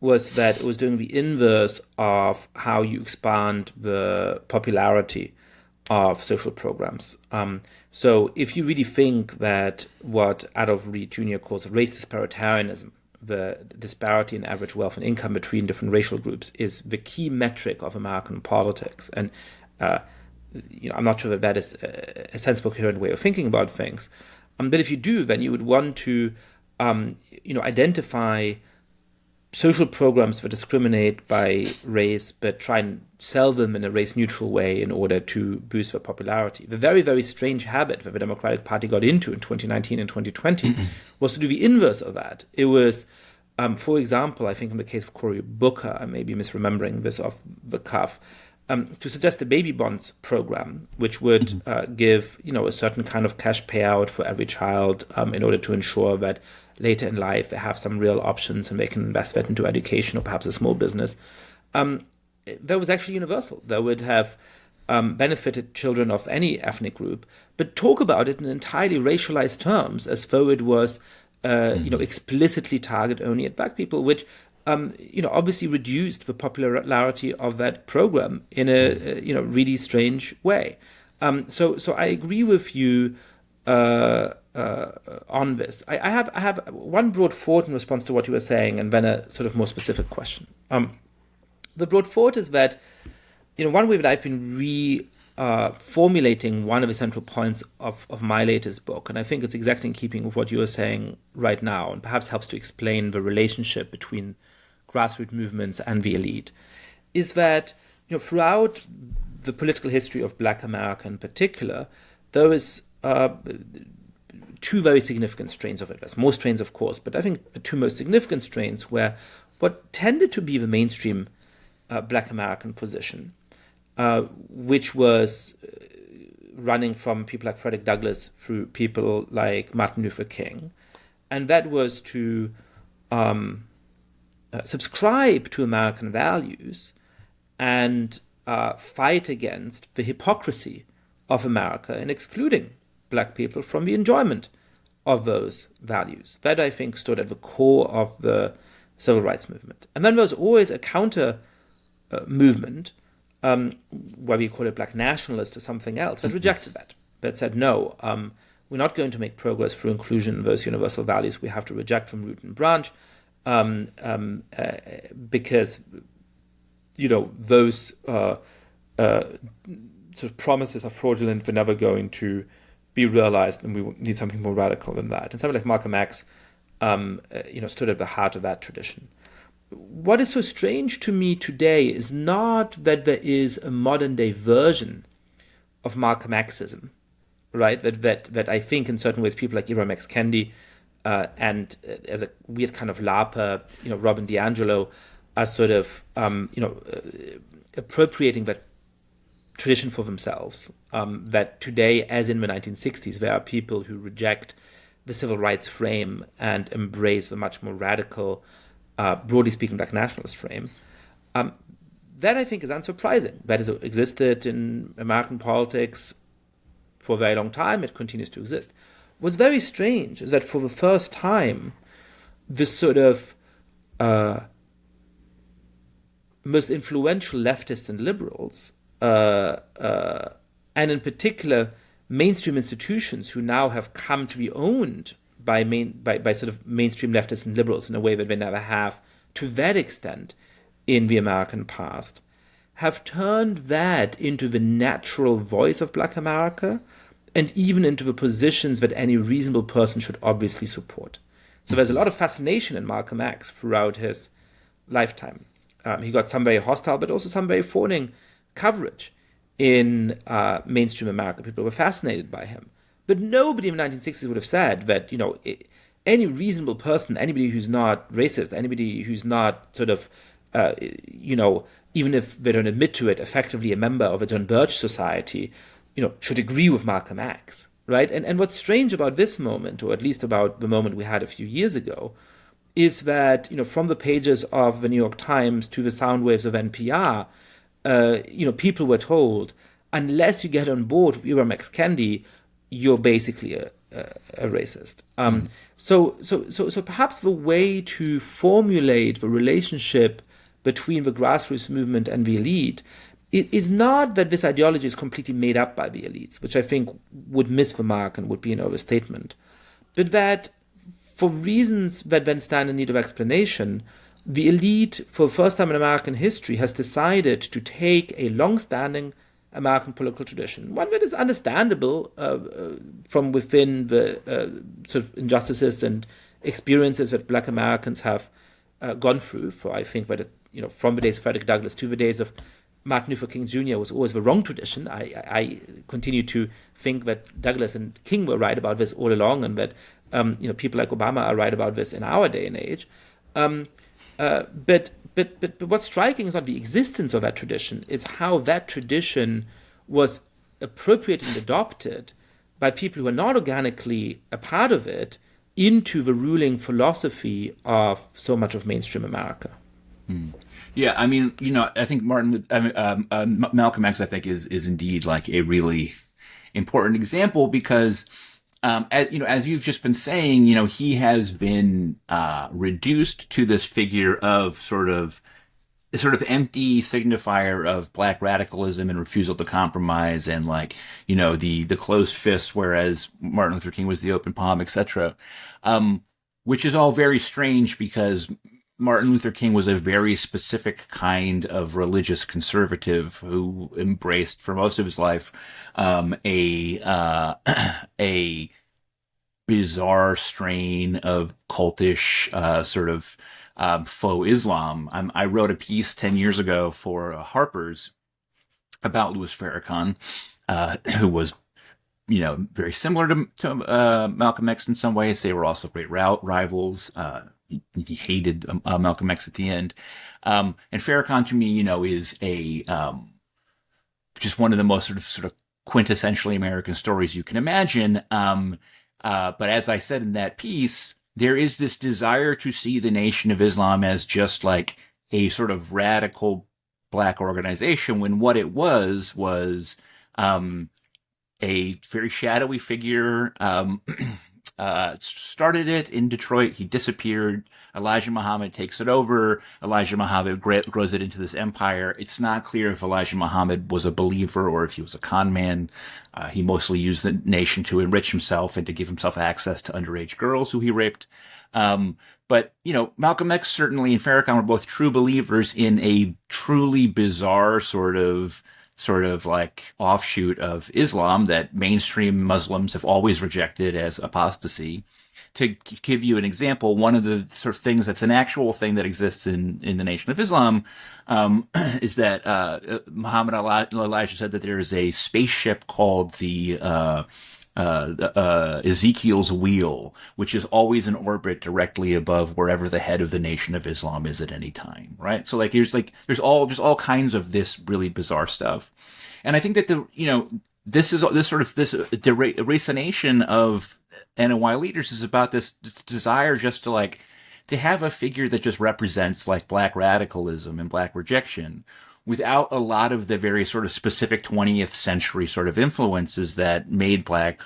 Speaker 1: was that it was doing the inverse of how you expand the popularity of social programs. So if you really think that what Adolph Reed Jr. calls race disparitarianism, the disparity in average wealth and income between different racial groups, is the key metric of American politics, and I'm not sure that is a sensible, coherent way of thinking about things. But if you do, then you would want to, identify social programs that discriminate by race, but try and sell them in a race-neutral way in order to boost their popularity. The very, very strange habit that the Democratic Party got into in 2019 and 2020 was to do the inverse of that. It was, for example, I think in the case of Cory Booker, I may be misremembering this off the cuff, to suggest a baby bonds program, which would give, a certain kind of cash payout for every child in order to ensure that later in life they have some real options and they can invest that into education or perhaps a small business. That was actually universal. That would have benefited children of any ethnic group, but talk about it in entirely racialized terms, as though it was, explicitly targeted only at black people, which, obviously reduced the popularity of that program in a, really strange way. So I agree with you on this. I have one broad thought in response to what you were saying, and then a sort of more specific question. The broad thought is that, one way that I've been formulating one of the central points of my latest book, and I think it's exactly in keeping with what you are saying right now, and perhaps helps to explain the relationship between grassroots movements and the elite, is that, throughout the political history of Black America in particular, there is two very significant strains of it. There's more strains, of course, but I think the two most significant strains were what tended to be the mainstream Black American position, which was running from people like Frederick Douglass through people like Martin Luther King, and that was to subscribe to American values and fight against the hypocrisy of America in excluding black people from the enjoyment of those values. That, I think, stood at the core of the civil rights movement. And then there was always a counter movement, whether you call it black nationalist or something else, that rejected that. That said, no, we're not going to make progress through inclusion of those universal values. We have to reject from root and branch, because, those sort of promises are fraudulent. They're never going to be realized, and we need something more radical than that. And something like Malcolm X, stood at the heart of that tradition. What is so strange to me today is not that there is a modern day version of Malcolm Xism, right? That I think in certain ways people like Ibram X. Kendi and as a weird kind of LARPer, Robin DiAngelo are sort of, appropriating that tradition for themselves. That today, as in the 1960s, there are people who reject the civil rights frame and embrace the much more radical, broadly speaking, black nationalist frame. That, I think, is unsurprising. That has existed in American politics for a very long time. It continues to exist. What's very strange is that for the first time, this sort of most influential leftists and liberals, and in particular mainstream institutions who now have come to be owned by sort of mainstream leftists and liberals in a way that they never have to that extent in the American past, have turned that into the natural voice of Black America and even into the positions that any reasonable person should obviously support. So there's a lot of fascination in Malcolm X throughout his lifetime. He got some very hostile, but also some very fawning coverage in mainstream America. People were fascinated by him. But nobody in the 1960s would have said that, any reasonable person, anybody who's not racist, anybody who's not sort of, even if they don't admit to it, effectively a member of a John Birch society, should agree with Malcolm X, right? And what's strange about this moment, or at least about the moment we had a few years ago, is that, from the pages of the New York Times to the sound waves of NPR, people were told, unless you get on board with Ibram X. Kendi, you're basically a racist. So perhaps the way to formulate the relationship between the grassroots movement and the elite is not that this ideology is completely made up by the elites, which I think would miss the mark and would be an overstatement, but that for reasons that then stand in need of explanation, the elite, for the first time in American history, has decided to take a long-standing American political tradition, one that is understandable from within the sort of injustices and experiences that Black Americans have gone through. For I think that from the days of Frederick Douglass to the days of Martin Luther King Jr. was always the wrong tradition. I continue to think that Douglass and King were right about this all along, and that people like Obama are right about this in our day and age. But what's striking is not the existence of that tradition, it's how that tradition was appropriated and adopted by people who are not organically a part of it into the ruling philosophy of so much of mainstream America.
Speaker 2: Yeah, I mean, I think Malcolm X, I think, is indeed like a really important example because, as you've just been saying, he has been reduced to this figure of sort of empty signifier of black radicalism and refusal to compromise, and like the closed fist, whereas Martin Luther King was the open palm, etc. Which is all very strange because Martin Luther King was a very specific kind of religious conservative who embraced for most of his life a bizarre strain of cultish sort of faux Islam. I wrote a piece 10 years ago for Harper's about Louis Farrakhan, who was very similar to Malcolm X in some ways. They were also great rivals. He hated Malcolm X at the end. And Farrakhan, to me, is a just one of the most sort of quintessentially American stories you can imagine. But as I said in that piece, there is this desire to see the Nation of Islam as just like a sort of radical black organization, when what it was a very shadowy figure. Started it in Detroit. He disappeared. Elijah Muhammad takes it over. Elijah Muhammad grows it into this empire. It's not clear if Elijah Muhammad was a believer or if he was a con man. He mostly used the nation to enrich himself and to give himself access to underage girls who he raped. But, Malcolm X certainly and Farrakhan were both true believers in a truly bizarre sort of like offshoot of Islam that mainstream Muslims have always rejected as apostasy. To give you an example, one of the sort of things that's an actual thing that exists in the Nation of Islam is that Muhammad Elijah said that there is a spaceship called the Ezekiel's wheel, which is always in orbit directly above wherever the head of the Nation of Islam is at any time, right? So there's all kinds of this really bizarre stuff, and I think that this racination of NOI leaders is about this desire just to have a figure that just represents like black radicalism and black rejection, without a lot of the very sort of specific 20th century sort of influences that made black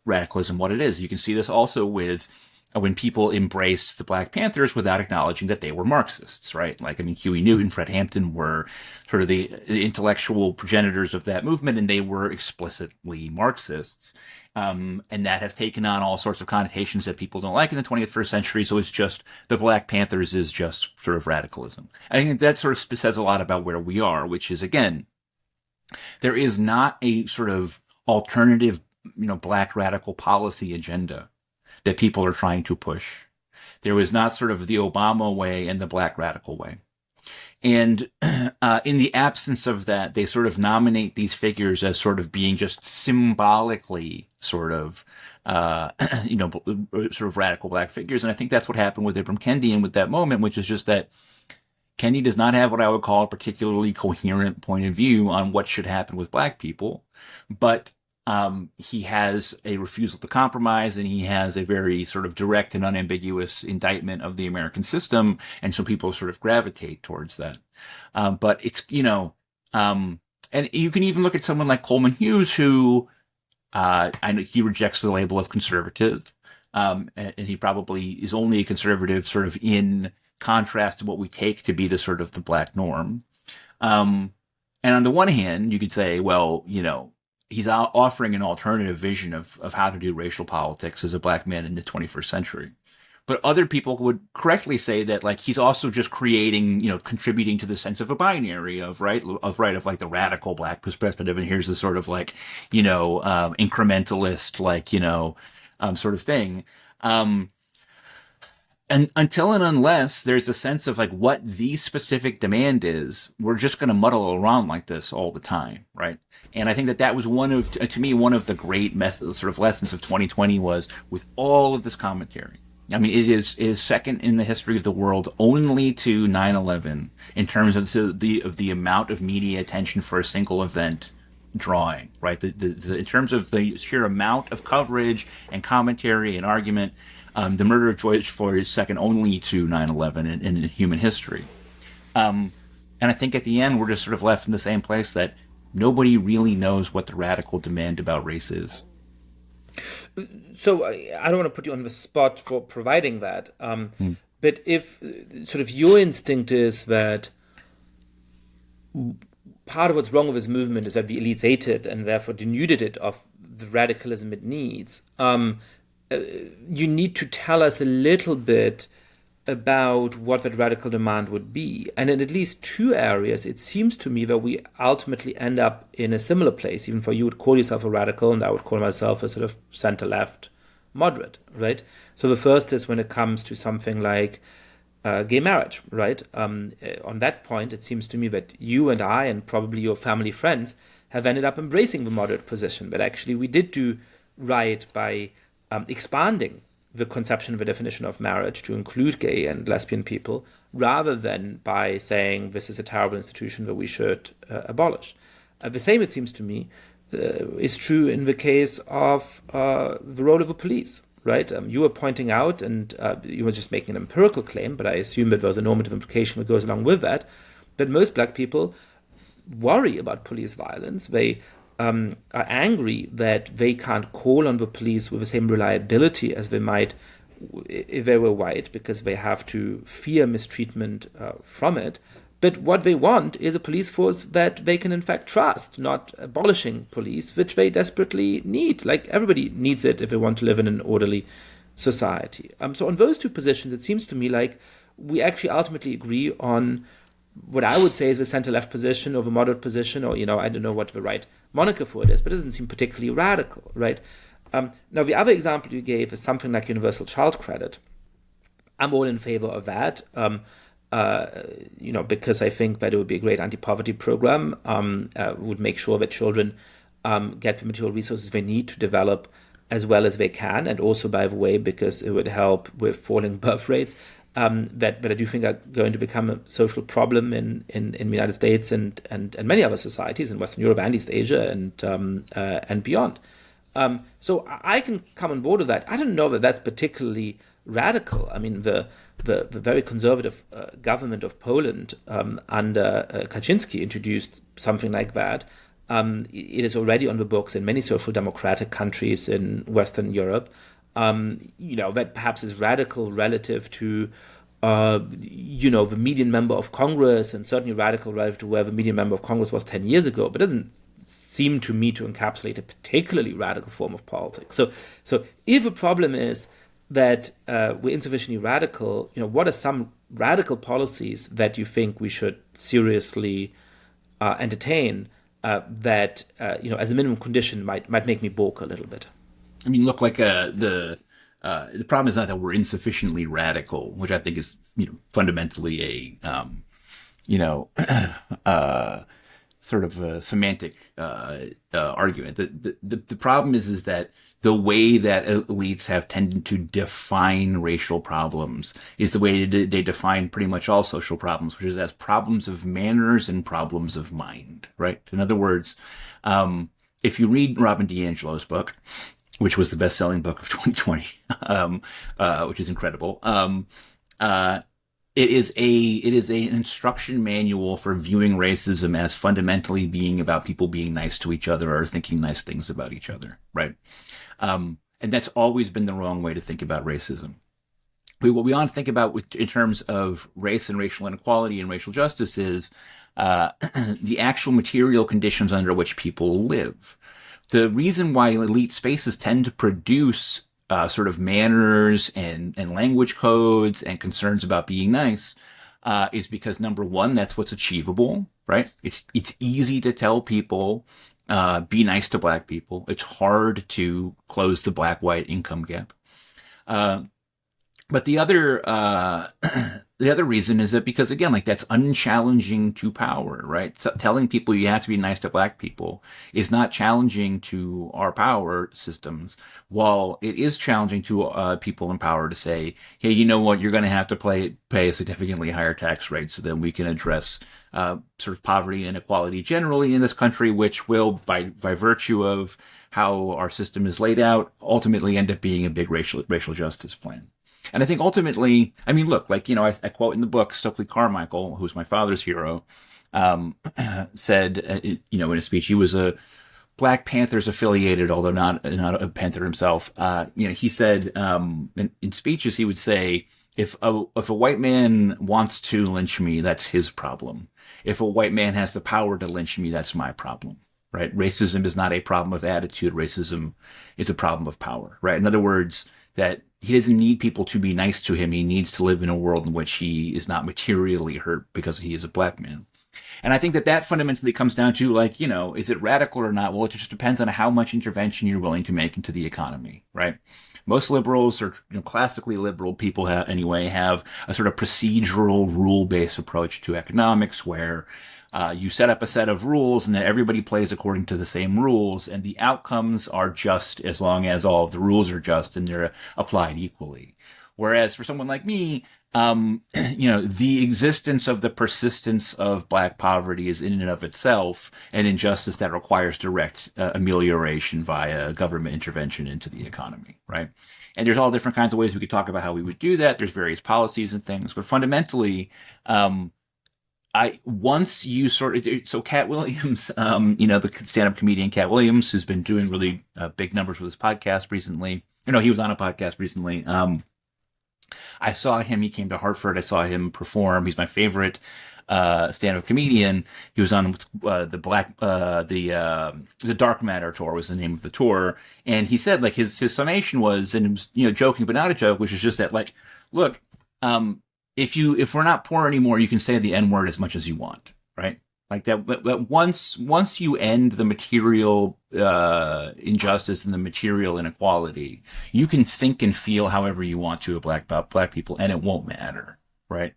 Speaker 2: radicalism what it is. You can see this also with when people embrace the Black Panthers without acknowledging that they were Marxists, right? Like, I mean, Huey Newton, Fred Hampton were sort of the intellectual progenitors of that movement, and they were explicitly Marxists. And that has taken on all sorts of connotations that people don't like in the 21st century. So it's just the Black Panthers is just sort of radicalism. I think that sort of says a lot about where we are, which is, again, there is not a sort of alternative, black radical policy agenda that people are trying to push. There is not sort of the Obama way and the black radical way. And in the absence of that, they sort of nominate these figures as sort of being just symbolically sort of, sort of radical black figures. And I think that's what happened with Ibram Kendi and with that moment, which is just that Kendi does not have what I would call a particularly coherent point of view on what should happen with black people, but he has a refusal to compromise, and he has a very sort of direct and unambiguous indictment of the American system, and so people sort of gravitate towards that. But it's, and you can even look at someone like Coleman Hughes, who I know he rejects the label of conservative, and he probably is only a conservative sort of in contrast to what we take to be the sort of the black norm. And on the one hand, you could say, well, he's offering an alternative vision of how to do racial politics as a black man in the 21st century. But other people would correctly say that, like, he's also just creating, contributing to the sense of a binary of like the radical black perspective. And here's the sort of like, incrementalist, like, sort of thing. And until and unless there's a sense of like what the specific demand is, we're just going to muddle around like this all the time, right? And I think that was to me, one of the great sort of lessons of 2020 was with all of this commentary. I mean, it is second in the history of the world only to 9/11 in terms of the amount of media attention for a single event drawing, right? In terms of the sheer amount of coverage and commentary and argument. The murder of George Floyd is second only to 9/11 in human history. And I think at the end, we're just sort of left in the same place that nobody really knows what the radical demand about race is.
Speaker 1: So I don't want to put you on the spot for providing that. But if sort of your instinct is that part of what's wrong with this movement is that the elites ate it and therefore denuded it of the radicalism it needs, you need to tell us a little bit about what that radical demand would be. And in at least two areas, it seems to me that we ultimately end up in a similar place. Even for you would call yourself a radical, and I would call myself a sort of center-left moderate, right? So the first is when it comes to something like gay marriage, right? On that point, it seems to me that you and I, and probably your family friends, have ended up embracing the moderate position. But actually, we did do right by expanding the conception of a definition of marriage to include gay and lesbian people, rather than by saying this is a terrible institution that we should abolish. The same, it seems to me, is true in the case of the role of the police, right? You were pointing out, and you were just making an empirical claim, but I assume that there's a normative implication that goes along with that most black people worry about police violence. They are angry that they can't call on the police with the same reliability as they might if they were white, because they have to fear mistreatment from it. But what they want is a police force that they can in fact trust, not abolishing police, which they desperately need. Like, everybody needs it if they want to live in an orderly society. So on those two positions, it seems to me like we actually ultimately agree on what I would say is the center-left position or the moderate position, or, I don't know what the right moniker for it is, but it doesn't seem particularly radical, right? Now, the other example you gave is something like universal child credit. I'm all in favor of that, because I think that it would be a great anti-poverty program, would make sure that children get the material resources they need to develop as well as they can, and also, by the way, because it would help with falling birth rates, that I do think are going to become a social problem in the United States and many other societies in Western Europe and East Asia and beyond. So I can come on board with that. I don't know that that's particularly radical. I mean, the very conservative government of Poland under Kaczynski introduced something like that. It is already on the books in many social democratic countries in Western Europe. That perhaps is radical relative to, the median member of Congress, and certainly radical relative to where the median member of Congress was 10 years ago, but doesn't seem to me to encapsulate a particularly radical form of politics. So if the problem is that we're insufficiently radical, what are some radical policies that you think we should seriously entertain that, as a minimum condition might make me balk a little bit?
Speaker 2: I mean, look, like the problem is not that we're insufficiently radical, which I think is, fundamentally a, sort of a semantic argument. The problem is that the way that elites have tended to define racial problems is the way they define pretty much all social problems, which is as problems of manners and problems of mind, right? In other words, if you read Robin DiAngelo's book, which was the best-selling book of 2020, which is incredible. It is an instruction manual for viewing racism as fundamentally being about people being nice to each other or thinking nice things about each other, right? And that's always been the wrong way to think about racism. What we ought to think about in terms of race and racial inequality and racial justice is the actual material conditions under which people live. The reason why elite spaces tend to produce sort of manners and language codes and concerns about being nice is because, number one, that's what's achievable, right? It's easy to tell people be nice to black people. It's hard to close the black-white income gap. But the other reason is that because, again, like, that's unchallenging to power, right? So telling people you have to be nice to black people is not challenging to our power systems, while it is challenging to people in power to say, hey, you know what, you're going to have to pay a significantly higher tax rate so that we can address sort of poverty and inequality generally in this country, which will, by virtue of how our system is laid out, ultimately end up being a big racial justice plan. And I think ultimately, I mean, look, like, I quote in the book, Stokely Carmichael, who's my father's hero, said, in a speech, he was a Black Panthers affiliated, although not a Panther himself. He said, in speeches, he would say, if a white man wants to lynch me, that's his problem. If a white man has the power to lynch me, that's my problem. Right? Racism is not a problem of attitude. Racism is a problem of power. Right? In other words, that he doesn't need people to be nice to him. He needs to live in a world in which he is not materially hurt because he is a black man. And I think that fundamentally comes down to, like, is it radical or not? Well, it just depends on how much intervention you're willing to make into the economy, right? Most liberals, or classically liberal people have a sort of procedural, rule-based approach to economics where you set up a set of rules and then everybody plays according to the same rules, and the outcomes are just as long as all of the rules are just and they're applied equally. Whereas for someone like me, the existence of the persistence of black poverty is in and of itself an injustice that requires direct amelioration via government intervention into the economy, right? And there's all different kinds of ways we could talk about how we would do that. There's various policies and things, but fundamentally, so Cat Williams, the stand-up comedian Cat Williams, who's been doing really big numbers with his podcast recently. He was on a podcast recently. I saw him. He came to Hartford. I saw him perform. He's my favorite stand-up comedian. He was on the Dark Matter tour was the name of the tour, and he said, like, his summation was, and it was joking but not a joke, which is just that, like, look, if we're not poor anymore, you can say the N-word as much as you want, right? Like that. But once you end the material injustice and the material inequality, you can think and feel however you want to about black people, and it won't matter, right?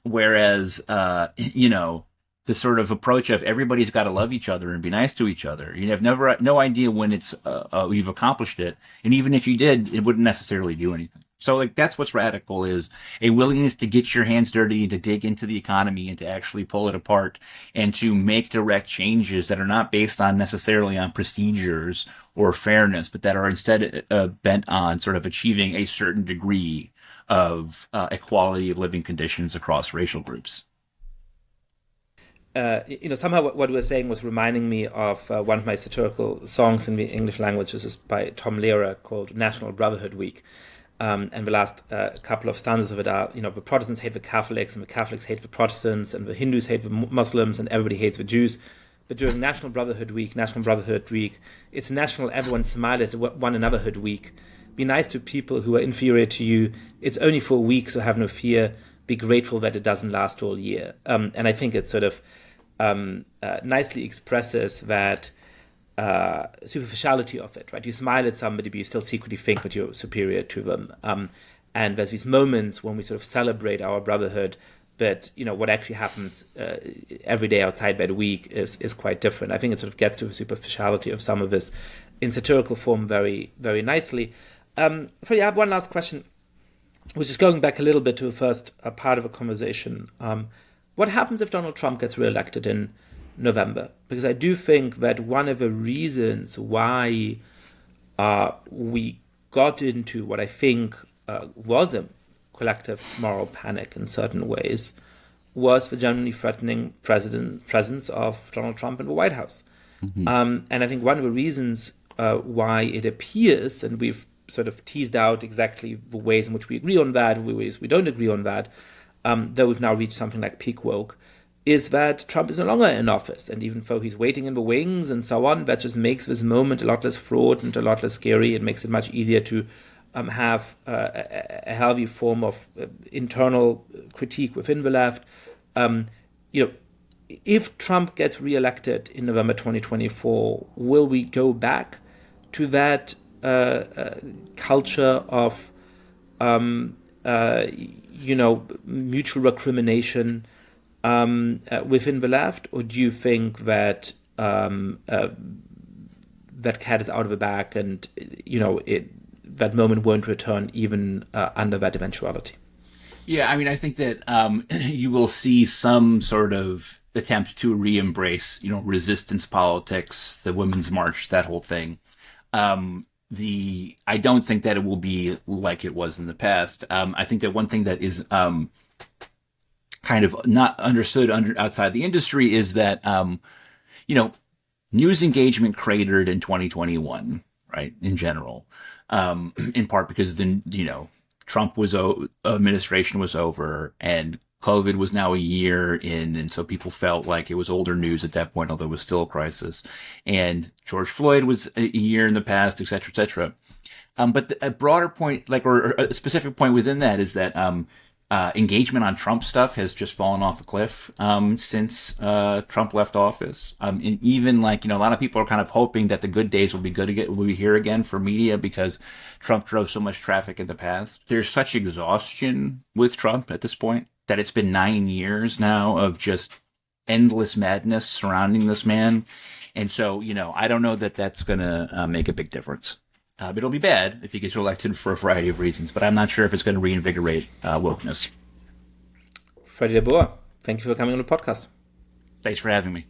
Speaker 2: Whereas the sort of approach of everybody's got to love each other and be nice to each other, you have no idea when you've accomplished it, and even if you did, it wouldn't necessarily do anything. So, like, that's what's radical, is a willingness to get your hands dirty and to dig into the economy and to actually pull it apart and to make direct changes that are not based on necessarily on procedures or fairness, but that are instead bent on sort of achieving a certain degree of equality of living conditions across racial groups.
Speaker 1: Somehow what we were saying was reminding me of one of my satirical songs in the English language. This is by Tom Lehrer, called National Brotherhood Week. And the last couple of stanzas of it are, the Protestants hate the Catholics, and the Catholics hate the Protestants, and the Hindus hate the Muslims, and everybody hates the Jews. But during National Brotherhood Week, it's national everyone smile at one anotherhood week. Be nice to people who are inferior to you. It's only for a week, so have no fear. Be grateful that it doesn't last all year. And I think it sort of nicely expresses that superficiality of it, right? You smile at somebody, but you still secretly think that you're superior to them. And there's these moments when we sort of celebrate our brotherhood, but what actually happens every day outside by the week is quite different. I think it sort of gets to the superficiality of some of this in satirical form very, very nicely. Freddie, I have one last question, which is going back a little bit to the first part of a conversation. What happens if Donald Trump gets reelected in November? Because I do think that one of the reasons why we got into what I think was a collective moral panic in certain ways was the genuinely threatening presence of Donald Trump in the White House. Mm-hmm. And I think one of the reasons why it appears, and we've sort of teased out exactly the ways in which we agree on that, the ways we don't agree on that, though we've now reached something like peak woke, is that Trump is no longer in office. And even though he's waiting in the wings and so on, that just makes this moment a lot less fraught and a lot less scary. It makes it much easier to have a healthy form of internal critique within the left. If Trump gets reelected in November 2024, will we go back to that culture of mutual recrimination within the left, or do you think that that cat is out of the bag, and that moment won't return even under that eventuality?
Speaker 2: Yeah, I mean, I think that you will see some sort of attempt to re-embrace, resistance politics, the Women's March, that whole thing. I don't think that it will be like it was in the past. I think that one thing that is kind of not understood outside the industry is that news engagement cratered in 2021, right? In general, in part because Trump administration was over and COVID was now a year in, and so people felt like it was older news at that point, although it was still a crisis. And George Floyd was a year in the past, et cetera, et cetera. But a broader point, or a specific point within that, is that engagement on Trump stuff has just fallen off a cliff since Trump left office. And even a lot of people are kind of hoping that the good days will be here again for media because Trump drove so much traffic in the past. There's such exhaustion with Trump at this point that it's been 9 years now of just endless madness surrounding this man. And so, I don't know that that's going to make a big difference. It'll be bad if he gets elected for a variety of reasons, but I'm not sure if it's going to reinvigorate wokeness.
Speaker 1: Freddie deBoer, thank you for coming on the podcast.
Speaker 2: Thanks for having me.